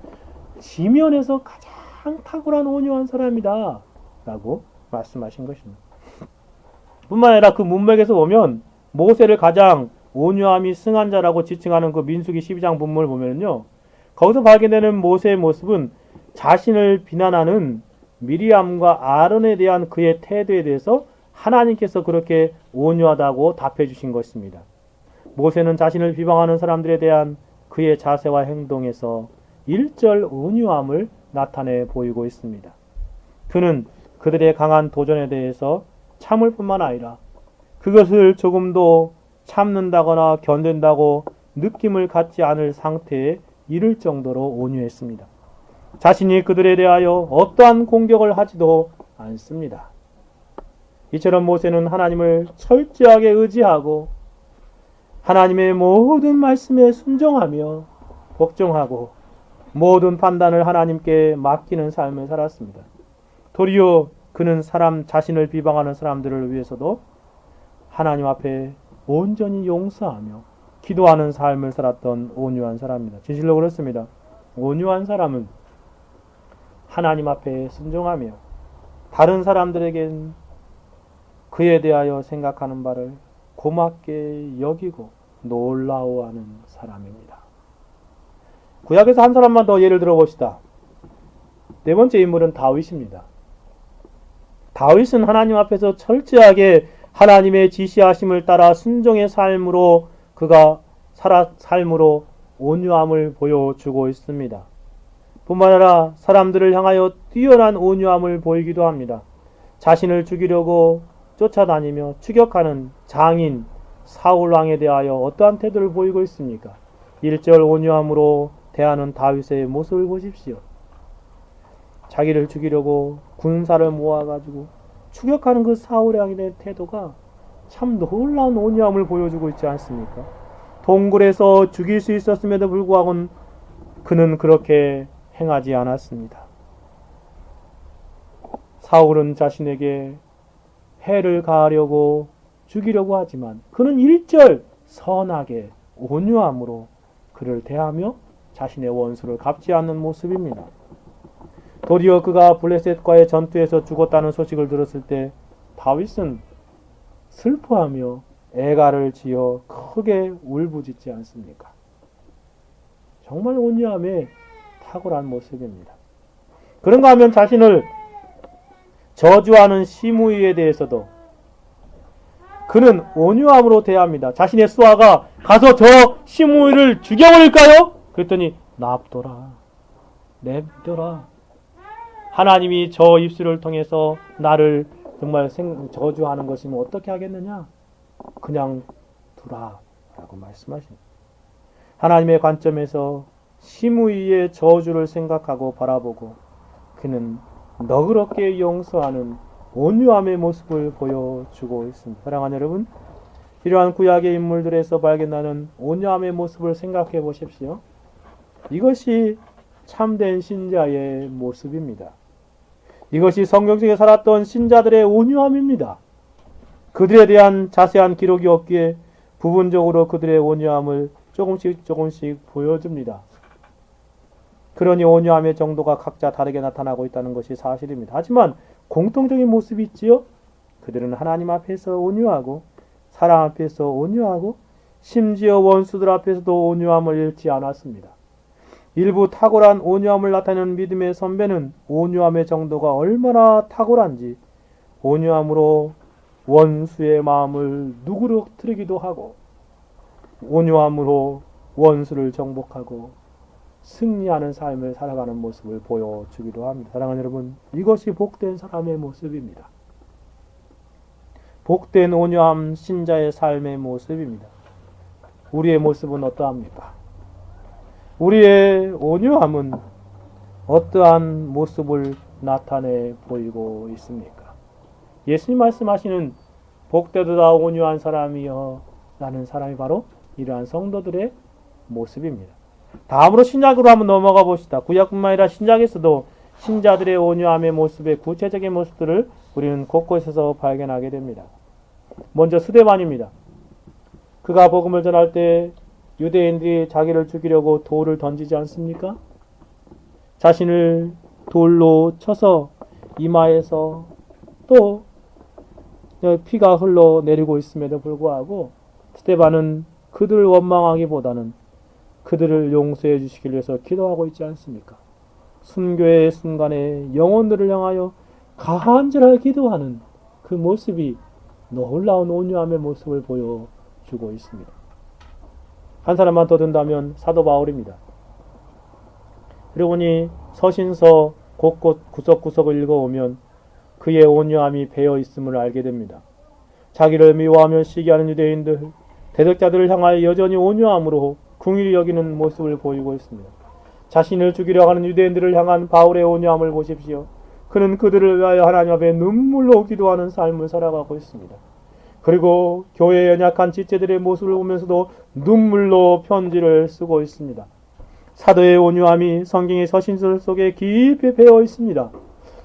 지면에서 가장 탁월한 온유한 사람이다 라고 말씀하신 것입니다. 뿐만 아니라 그 문맥에서 보면 모세를 가장 온유함이 승한 자라고 지칭하는 그 민수기 12장 본문을 보면요, 거기서 발견되는 모세의 모습은 자신을 비난하는 미리암과 아론에 대한 그의 태도에 대해서 하나님께서 그렇게 온유하다고 답해 주신 것입니다. 모세는 자신을 비방하는 사람들에 대한 그의 자세와 행동에서 일절 온유함을 나타내 보이고 있습니다. 그는 그들의 강한 도전에 대해서 참을 뿐만 아니라 그것을 조금도 참는다거나 견딘다고 느낌을 갖지 않을 상태에 이를 정도로 온유했습니다. 자신이 그들에 대하여 어떠한 공격을 하지도 않습니다. 이처럼 모세는 하나님을 철저하게 의지하고 하나님의 모든 말씀에 순종하며 복종하고 모든 판단을 하나님께 맡기는 삶을 살았습니다. 도리어 그는 사람 자신을 비방하는 사람들을 위해서도 하나님 앞에 온전히 용서하며 기도하는 삶을 살았던 온유한 사람입니다. 진실로 그렇습니다. 온유한 사람은 하나님 앞에 순종하며 다른 사람들에겐 그에 대하여 생각하는 바를 고맙게 여기고 놀라워하는 사람입니다. 구약에서 한 사람만 더 예를 들어봅시다. 네 번째 인물은 다윗입니다. 다윗은 하나님 앞에서 철저하게 하나님의 지시하심을 따라 순종의 삶으로 그가 삶으로 온유함을 보여주고 있습니다. 뿐만 아니라 사람들을 향하여 뛰어난 온유함을 보이기도 합니다. 자신을 죽이려고 쫓아다니며 추격하는 장인 사울 왕에 대하여 어떠한 태도를 보이고 있습니까? 일절 온유함으로 대하는 다윗의 모습을 보십시오. 자기를 죽이려고 군사를 모아가지고 추격하는 그 사울의 왕의 태도가 참 놀라운 온유함을 보여주고 있지 않습니까? 동굴에서 죽일 수 있었음에도 불구하고 그는 그렇게 행하지 않았습니다. 사울은 자신에게 해를 가하려고 죽이려고 하지만 그는 일절 선하게 온유함으로 그를 대하며 자신의 원수를 갚지 않는 모습입니다. 도리어 그가 블레셋과의 전투에서 죽었다는 소식을 들었을 때 다윗은 슬퍼하며 애가를 지어 크게 울부짖지 않습니까? 정말 온유함의 탁월한 모습입니다. 그런가 하면 자신을 저주하는 시므이에 대해서도 그는 온유함으로 대합니다. 자신의 수하가 가서 저 시므이를 죽여버릴까요? 그랬더니 납둬라, 냅둬라. 하나님이 저 입술을 통해서 나를 정말 저주하는 것이면 어떻게 하겠느냐? 그냥 두라 라고 말씀하십니다. 하나님의 관점에서 심의의 저주를 생각하고 바라보고 그는 너그럽게 용서하는 온유함의 모습을 보여주고 있습니다. 사랑하는 여러분, 이러한 구약의 인물들에서 발견하는 온유함의 모습을 생각해 보십시오. 이것이 참된 신자의 모습입니다. 이것이 성경 속에 살았던 신자들의 온유함입니다. 그들에 대한 자세한 기록이 없기에 부분적으로 그들의 온유함을 조금씩 보여줍니다. 그러니 온유함의 정도가 각자 다르게 나타나고 있다는 것이 사실입니다. 하지만 공통적인 모습이 있지요. 그들은 하나님 앞에서 온유하고 사람 앞에서 온유하고 심지어 원수들 앞에서도 온유함을 잃지 않았습니다. 일부 탁월한 온유함을 나타내는 믿음의 선배는 온유함의 정도가 얼마나 탁월한지 온유함으로 원수의 마음을 누그러뜨리기도 하고 온유함으로 원수를 정복하고 승리하는 삶을 살아가는 모습을 보여주기도 합니다. 사랑하는 여러분, 이것이 복된 사람의 모습입니다. 복된 온유함 신자의 삶의 모습입니다. 우리의 모습은 어떠합니까? 우리의 온유함은 어떠한 모습을 나타내 보이고 있습니까? 예수님 말씀하시는 복되도다 온유한 사람이여 라는 사람이 바로 이러한 성도들의 모습입니다. 다음으로 신약으로 한번 넘어가 봅시다. 구약뿐만 아니라 신약에서도 신자들의 온유함의 모습의 구체적인 모습들을 우리는 곳곳에서 발견하게 됩니다. 먼저 스데반입니다. 그가 복음을 전할 때 유대인들이 자기를 죽이려고 돌을 던지지 않습니까? 자신을 돌로 쳐서 이마에서 또 피가 흘러내리고 있음에도 불구하고 스데반은 그들을 원망하기보다는 그들을 용서해 주시기 위해서 기도하고 있지 않습니까? 순교의 순간에 영혼들을 향하여 간절하게 기도하는 그 모습이 놀라운 온유함의 모습을 보여주고 있습니다. 한 사람만 더 든다면 사도 바울입니다. 여러분이 서신서 곳곳 구석구석을 읽어오면 그의 온유함이 배어 있음을 알게 됩니다. 자기를 미워하며 시기하는 유대인들, 대적자들을 향하여 여전히 온유함으로 긍휼히 여기는 모습을 보이고 있습니다. 자신을 죽이려 하는 유대인들을 향한 바울의 온유함을 보십시오. 그는 그들을 위하여 하나님 앞에 눈물로 기도하는 삶을 살아가고 있습니다. 그리고 교회의 연약한 지체들의 모습을 보면서도 눈물로 편지를 쓰고 있습니다. 사도의 온유함이 성경의 서신서 속에 깊이 배어 있습니다.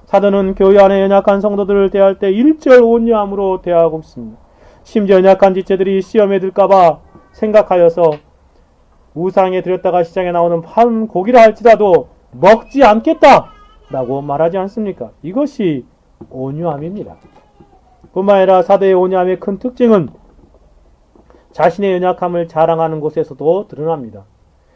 사도는 교회 안에 연약한 성도들을 대할 때 일절 온유함으로 대하고 있습니다. 심지어 연약한 지체들이 시험에 들까봐 생각하여서 우상에 들였다가 시장에 나오는 판 고기라 할지라도 먹지 않겠다 라고 말하지 않습니까? 이것이 온유함입니다. 뿐만 아니라 사도의 온유함의 큰 특징은 자신의 연약함을 자랑하는 곳에서도 드러납니다.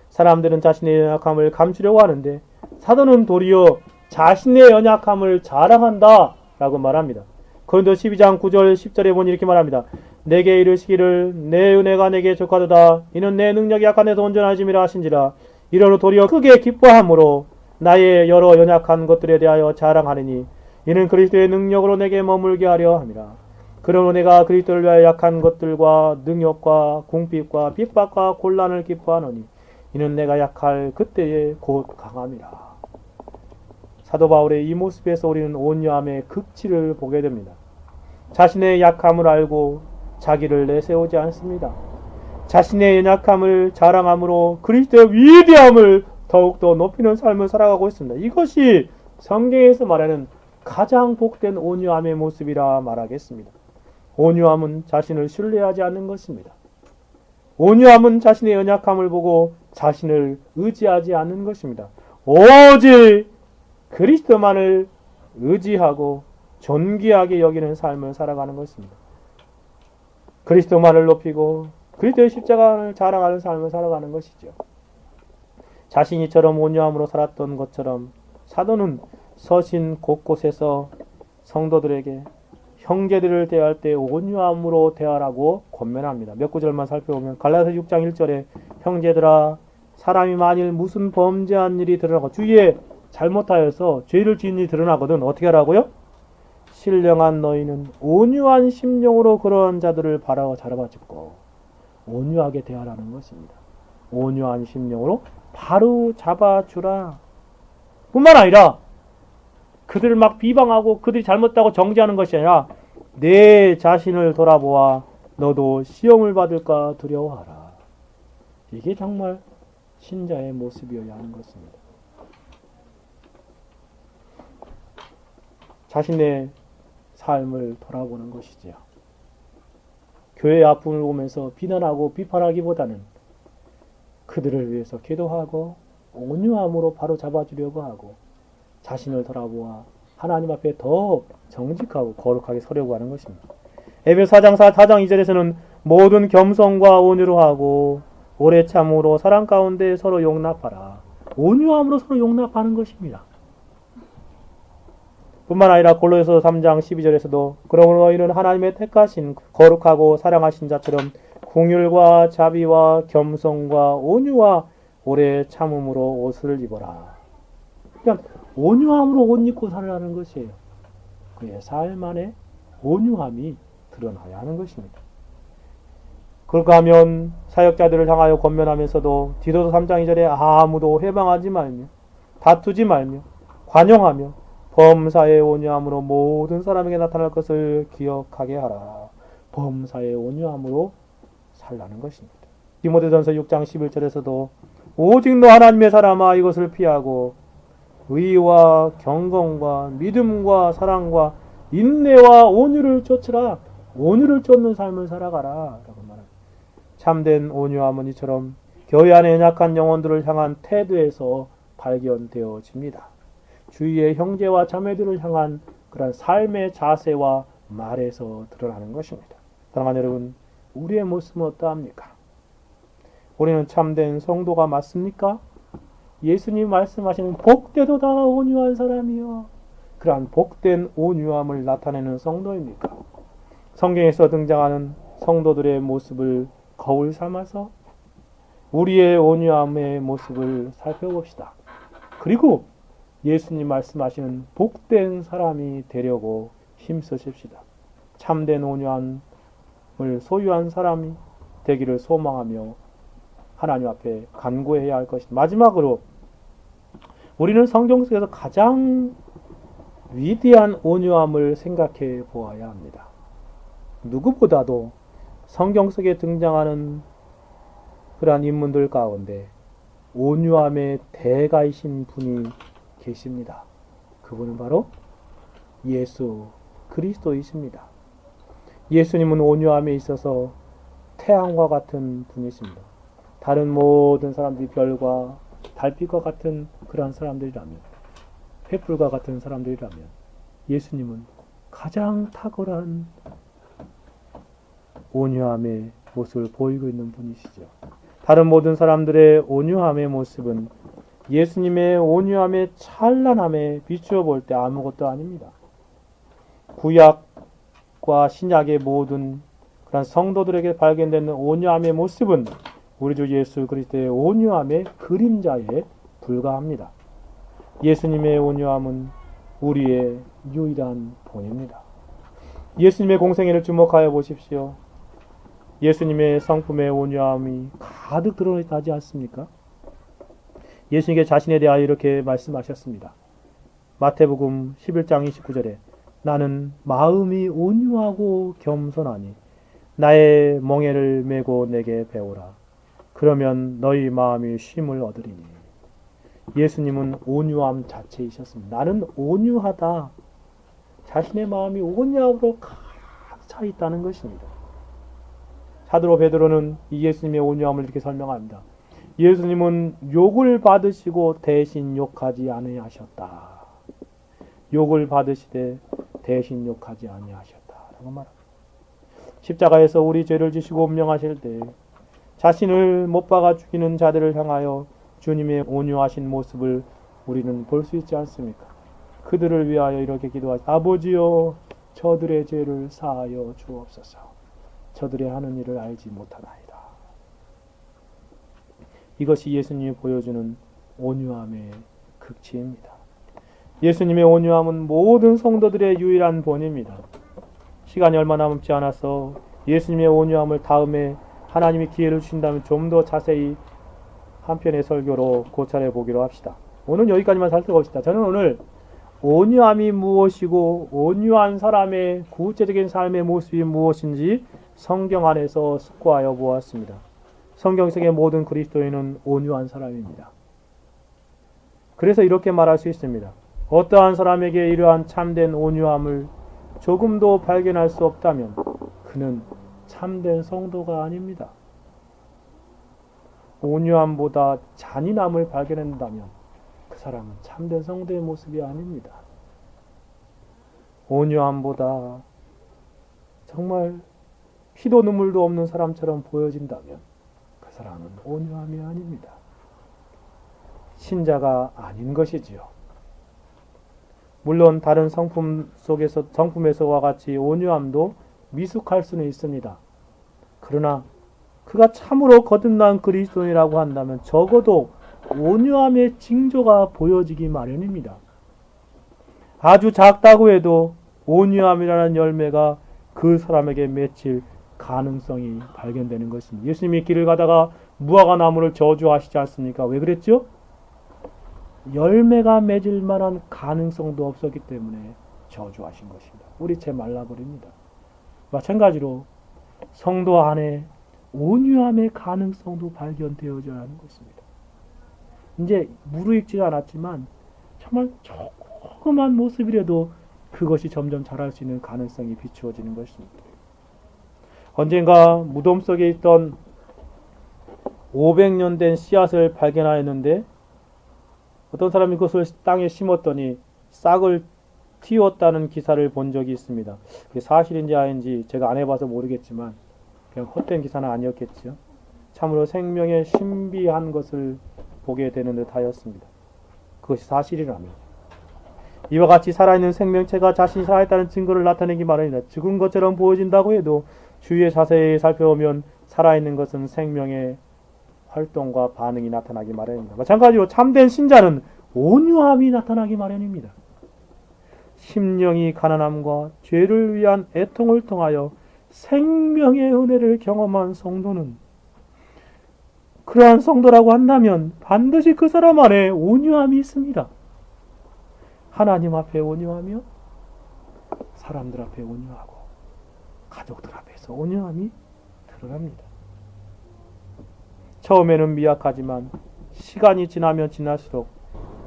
사람들은 자신의 연약함을 감추려고 하는데 사도는 도리어 자신의 연약함을 자랑한다 라고 말합니다. 고린도 12장 9절 10절에 보니 이렇게 말합니다. 내게 이르시기를 내 은혜가 내게 족하도다. 이는 내 능력이 약한 데도 온전하심이라 하신지라. 이러로 도리어 크게 기뻐함으로 나의 여러 연약한 것들에 대하여 자랑하느니 이는 그리스도의 능력으로 내게 머물게 하려 함이라. 그러므로 내가 그리스도를 위하여 약한 것들과 능욕과 궁핍과 핍박과 곤란을 기뻐하노니 이는 내가 약할 그때에 곧 강함이라. 사도 바울의 이 모습에서 우리는 온유함의 극치를 보게 됩니다. 자신의 약함을 알고 자기를 내세우지 않습니다. 자신의 연약함을 자랑함으로 그리스도의 위대함을 더욱더 높이는 삶을 살아가고 있습니다. 이것이 성경에서 말하는 가장 복된 온유함의 모습이라 말하겠습니다. 온유함은 자신을 신뢰하지 않는 것입니다. 온유함은 자신의 연약함을 보고 자신을 의지하지 않는 것입니다. 오직 그리스도만을 의지하고 존귀하게 여기는 삶을 살아가는 것입니다. 그리스도만을 높이고 그리스도의 십자가를 자랑하는 삶을 살아가는 것이죠. 자신이 이처럼 온유함으로 살았던 것처럼 사도는 서신 곳곳에서 성도들에게 형제들을 대할 때 온유함으로 대하라고 권면합니다. 몇 구절만 살펴보면 갈라디아서 6장 1절에 형제들아 사람이 만일 무슨 범죄한 일이 드러나고 주위에 잘못하여서 죄를 지은 일이 드러나거든 어떻게 하라고요? 신령한 너희는 온유한 심령으로 그런 자들을 자라봐주고 온유하게 대하라는 것입니다. 온유한 심령으로 바로 잡아주라. 뿐만 아니라 그들을 막 비방하고 그들이 잘못다고 정죄하는 것이 아니라 내 자신을 돌아보아 너도 시험을 받을까 두려워하라. 이게 정말 신자의 모습이어야 하는 것입니다. 자신의 삶을 돌아보는 것이지요. 교회의 아픔을 보면서 비난하고 비판하기보다는 그들을 위해서 기도하고 온유함으로 바로 잡아주려고 하고 자신을 돌아보아 하나님 앞에 더 정직하고 거룩하게 서려고 하는 것입니다. 에베소 4장 2절에서는 모든 겸손과 온유로 하고 오래 참으로 사랑 가운데 서로 용납하라. 온유함으로 서로 용납하는 것입니다. 뿐만 아니라 골로새서 3장 12절에서도 그러므로 너희는 하나님의 택하신 거룩하고 사랑하신 자처럼 긍휼과 자비와 겸손과 온유와 오래 참음으로 옷을 입어라. 그냥 온유함으로 옷 입고 살아라는 것이에요. 그의 삶 안에 온유함이 드러나야 하는 것입니다. 그렇게 하면 사역자들을 향하여 권면하면서도 디도서 3장 2절에 아무도 해방하지 말며 다투지 말며 관용하며 범사의 온유함으로 모든 사람에게 나타날 것을 기억하게 하라. 범사의 온유함으로 살라는 것입니다. 디모데전서 6장 11절에서도 오직 너 하나님의 사람아 이것을 피하고 의와 경건과 믿음과 사랑과 인내와 온유를 쫓으라. 온유를 쫓는 삶을 살아가라 라고 말합니다. 참된 온유함은 이처럼 교회 안에 연약한 영혼들을 향한 태도에서 발견되어집니다. 주위의 형제와 자매들을 향한 그런 삶의 자세와 말에서 드러나는 것입니다. 사랑하는 여러분, 우리의 모습은 어떠합니까? 우리는 참된 성도가 맞습니까? 예수님 말씀하시는 복되도다 온유한 사람이요. 그러한 복된 온유함을 나타내는 성도입니까? 성경에서 등장하는 성도들의 모습을 거울 삼아서 우리의 온유함의 모습을 살펴봅시다. 그리고 예수님 말씀하시는 복된 사람이 되려고 힘쓰십시다. 참된 온유함을 소유한 사람이 되기를 소망하며 하나님 앞에 간구해야 할 것입니다. 마지막으로 우리는 성경 속에서 가장 위대한 온유함을 생각해 보아야 합니다. 누구보다도 성경 속에 등장하는 그러한 인물들 가운데 온유함의 대가이신 분이 계십니다. 그분은 바로 예수 그리스도이십니다. 예수님은 온유함에 있어서 태양과 같은 분이십니다. 다른 모든 사람들이 별과 달빛과 같은 그러한 사람들이라면, 횃불과 같은 사람들이라면 예수님은 가장 탁월한 온유함의 모습을 보이고 있는 분이시죠. 다른 모든 사람들의 온유함의 모습은 예수님의 온유함의 찬란함에 비추어 볼 때 아무것도 아닙니다. 구약과 신약의 모든 그런 성도들에게 발견되는 온유함의 모습은 우리 주 예수 그리스도의 온유함의 그림자에 불과합니다. 예수님의 온유함은 우리의 유일한 본입니다. 예수님의 공생애를 주목하여 보십시오. 예수님의 성품의 온유함이 가득 드러나지 않습니까? 예수님께 자신에 대하여 이렇게 말씀하셨습니다. 마태복음 11장 29절에 나는 마음이 온유하고 겸손하니 나의 멍에를 메고 내게 배우라. 그러면 너희 마음이 쉼을 얻으리니. 예수님은 온유함 자체이셨습니다. 나는 온유하다. 자신의 마음이 온유함으로 가득 차 있다는 것입니다. 사도 베드로는 이 예수님의 온유함을 이렇게 설명합니다. 예수님은 욕을 받으시고 대신 욕하지 아니하셨다. 욕을 받으시되 대신 욕하지 아니하셨다. 라고 말합니다. 십자가에서 우리 죄를 지시고 운명하실 때 자신을 못 박아 죽이는 자들을 향하여 주님의 온유하신 모습을 우리는 볼 수 있지 않습니까? 그들을 위하여 이렇게 기도하시다. 아버지여 저들의 죄를 사하여 주옵소서. 저들의 하는 일을 알지 못하나이다. 이것이 예수님이 보여주는 온유함의 극치입니다. 예수님의 온유함은 모든 성도들의 유일한 본입니다. 시간이 얼마 남지 않아서 예수님의 온유함을 다음에 하나님이 기회를 주신다면 좀 더 자세히 한 편의 설교로 고찰해 보기로 합시다. 오늘 여기까지만 살펴봅시다. 저는 오늘 온유함이 무엇이고 온유한 사람의 구체적인 삶의 모습이 무엇인지 성경 안에서 숙고하여 보았습니다. 성경 속의 모든 그리스도인은 온유한 사람입니다. 그래서 이렇게 말할 수 있습니다. 어떠한 사람에게 이러한 참된 온유함을 조금도 발견할 수 없다면 그는 참된 성도가 아닙니다. 온유함보다 잔인함을 발견한다면 그 사람은 참된 성도의 모습이 아닙니다. 온유함보다 정말 피도 눈물도 없는 사람처럼 보여진다면 그 사람은 온유함이 아닙니다. 신자가 아닌 것이지요. 물론 다른 성품에서와 같이 온유함도 미숙할 수는 있습니다. 그러나 그가 참으로 거듭난 그리스도인이라고 한다면 적어도 온유함의 징조가 보여지기 마련입니다. 아주 작다고 해도 온유함이라는 열매가 그 사람에게 맺힐 가능성이 발견되는 것입니다. 예수님이 길을 가다가 무화과 나무를 저주하시지 않습니까? 왜 그랬죠? 열매가 맺을 만한 가능성도 없었기 때문에 저주하신 것입니다. 뿌리채 말라버립니다. 마찬가지로 성도 안에 온유함의 가능성도 발견되어져야 하는 것입니다. 이제 무르익지 않았지만 정말 조그만 모습이라도 그것이 점점 자랄 수 있는 가능성이 비추어지는 것입니다. 언젠가 무덤 속에 있던 500년 된 씨앗을 발견하였는데 어떤 사람이 그것을 땅에 심었더니 싹을 틔웠다는 기사를 본 적이 있습니다. 그게 사실인지 아닌지 제가 안 해봐서 모르겠지만 그냥 헛된 기사는 아니었겠지요. 참으로 생명의 신비한 것을 보게 되는 듯 하였습니다. 그것이 사실이라면 이와 같이 살아있는 생명체가 자신이 살아있다는 증거를 나타내기 마련이다. 죽은 것처럼 보여진다고 해도 주위에 자세히 살펴보면 살아있는 것은 생명의 활동과 반응이 나타나기 마련입니다. 마찬가지로 참된 신자는 온유함이 나타나기 마련입니다. 심령이 가난함과 죄를 위한 애통을 통하여 생명의 은혜를 경험한 성도는 그러한 성도라고 한다면 반드시 그 사람 안에 온유함이 있습니다. 하나님 앞에 온유하며 사람들 앞에 온유하고 가족들 앞에서 온유함이 드러납니다. 처음에는 미약하지만 시간이 지나면 지날수록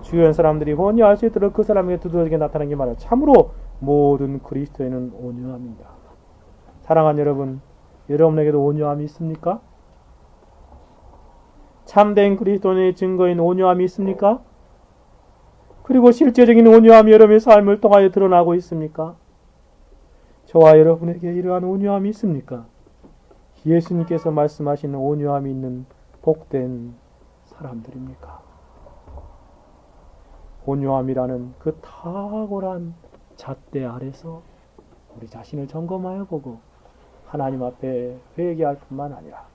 주변 사람들이 온유할 수 있도록 그 사람에게 두드러지게 나타나는 게 말이에요. 참으로 모든 그리스도인은 온유합니다. 사랑하는 여러분, 여러분에게도 온유함이 있습니까? 참된 그리스도인의 증거인 온유함이 있습니까? 그리고 실제적인 온유함이 여러분의 삶을 통하여 드러나고 있습니까? 저와 여러분에게 이러한 온유함이 있습니까? 예수님께서 말씀하시는 온유함이 있는 복된 사람들입니까? 온유함이라는 그 탁월한 잣대 아래서 우리 자신을 점검하여 보고 하나님 앞에 회개할 뿐만 아니라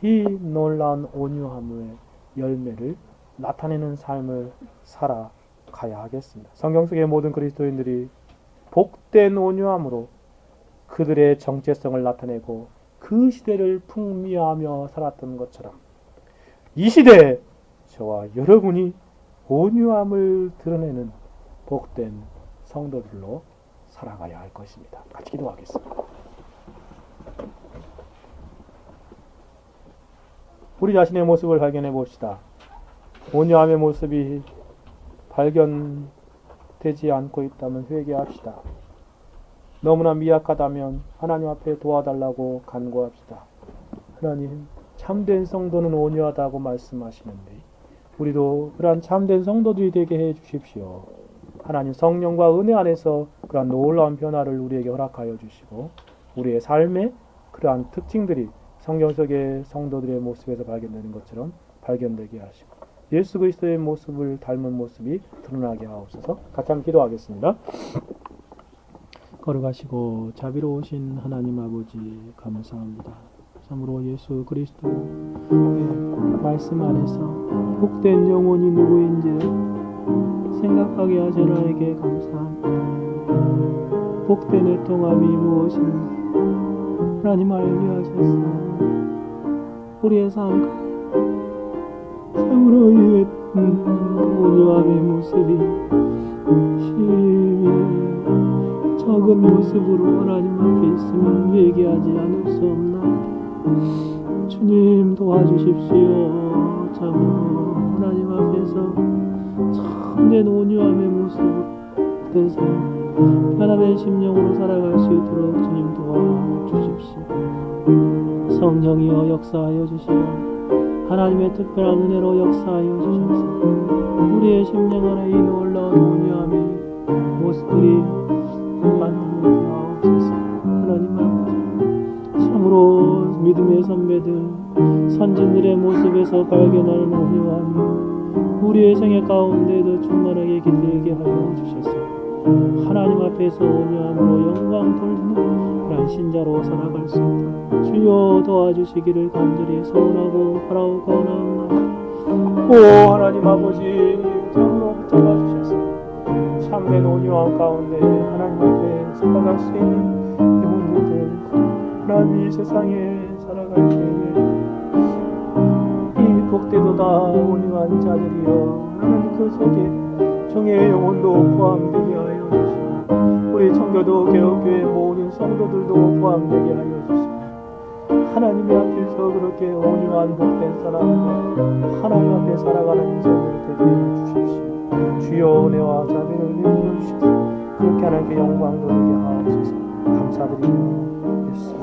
이 놀라운 온유함의 열매를 나타내는 삶을 살아가야 하겠습니다. 성경 속의 모든 그리스도인들이 복된 온유함으로 그들의 정체성을 나타내고 그 시대를 풍미하며 살았던 것처럼 이 시대에 저와 여러분이 온유함을 드러내는 복된 성도들로 살아가야 할 것입니다. 같이 기도하겠습니다. 우리 자신의 모습을 발견해 봅시다. 온유함의 모습이 발견되지 않고 있다면 회개합시다. 너무나 미약하다면 하나님 앞에 도와달라고 간구합시다. 하나님, 참된 성도는 온유하다고 말씀하시는데 우리도 그러한 참된 성도들이 되게 해 주십시오. 하나님, 성령과 은혜 안에서 그러한 놀라운 변화를 우리에게 허락하여 주시고 우리의 삶의 그러한 특징들이 성경 속의 성도들의 모습에서 발견되는 것처럼 발견되게 하시고 예수 그리스도의 모습을 닮은 모습이 드러나게 하옵소서. 같이 한번 기도하겠습니다. 걸어가시고 자비로우신 하나님 아버지 감사합니다. 참으로 예수 그리스도의 말씀 안에서 복된 영혼이 누구인지 생각하게 하시나에게 감사합니다. 복된 애통함이 무엇인지 하나님 알려하셨사 우리의 삶으로 위해 온유함의 모습이 적은 모습으로 하나님 앞에 있으면 회개하지 않을 수 없나이다. 주님 도와주십시오. 참으로 하나님 앞에서 참된 온유함의 모습으로 된 삶, 변화된 심령으로 살아갈 수 있도록 주님 도와주십시오. 성령이여 역사하여 주시오. 하나님의 특별한 은혜로 역사하여 주셔서 우리의 심령 안에 이 놀라운 온유함의 모습들이 만들어지게 하옵소서. 하나님 아버지, 참으로 믿음의 선배들, 선진들의 모습에서 발견하는 온유함이 우리의 생애 가운데도 충만하게 기대게 하여 주셔서 하나님 앞에서 온유함으로 영광 돌리는 그런 신자로 살아갈 수 있도록 주여 도와주시기를 간절히 소원하고 바라옵나이다. 오 하나님 아버지, 참으로 붙잡아주셔서 참된 온유함 가운데 하나님 앞에 살아갈 수 있는 영혼들, 하나님 이 세상에 살아갈 때에 이 복되도다 온유한 자들이여, 하나님 그 속에 정의의 영혼도 포함되게 하여 주시고 우리 청교도 개혁교회 모든 성도들도 포함되게 하여 주시고 하나님의 앞에서 그렇게 온유한 복된 사람으로 하나님 앞에 살아가는 인생을 되게 주십시오. 주여 은혜와 자비를 내려 주셔서 그렇게 하나님께 영광 돌리게 하옵소서. 감사드리며 예수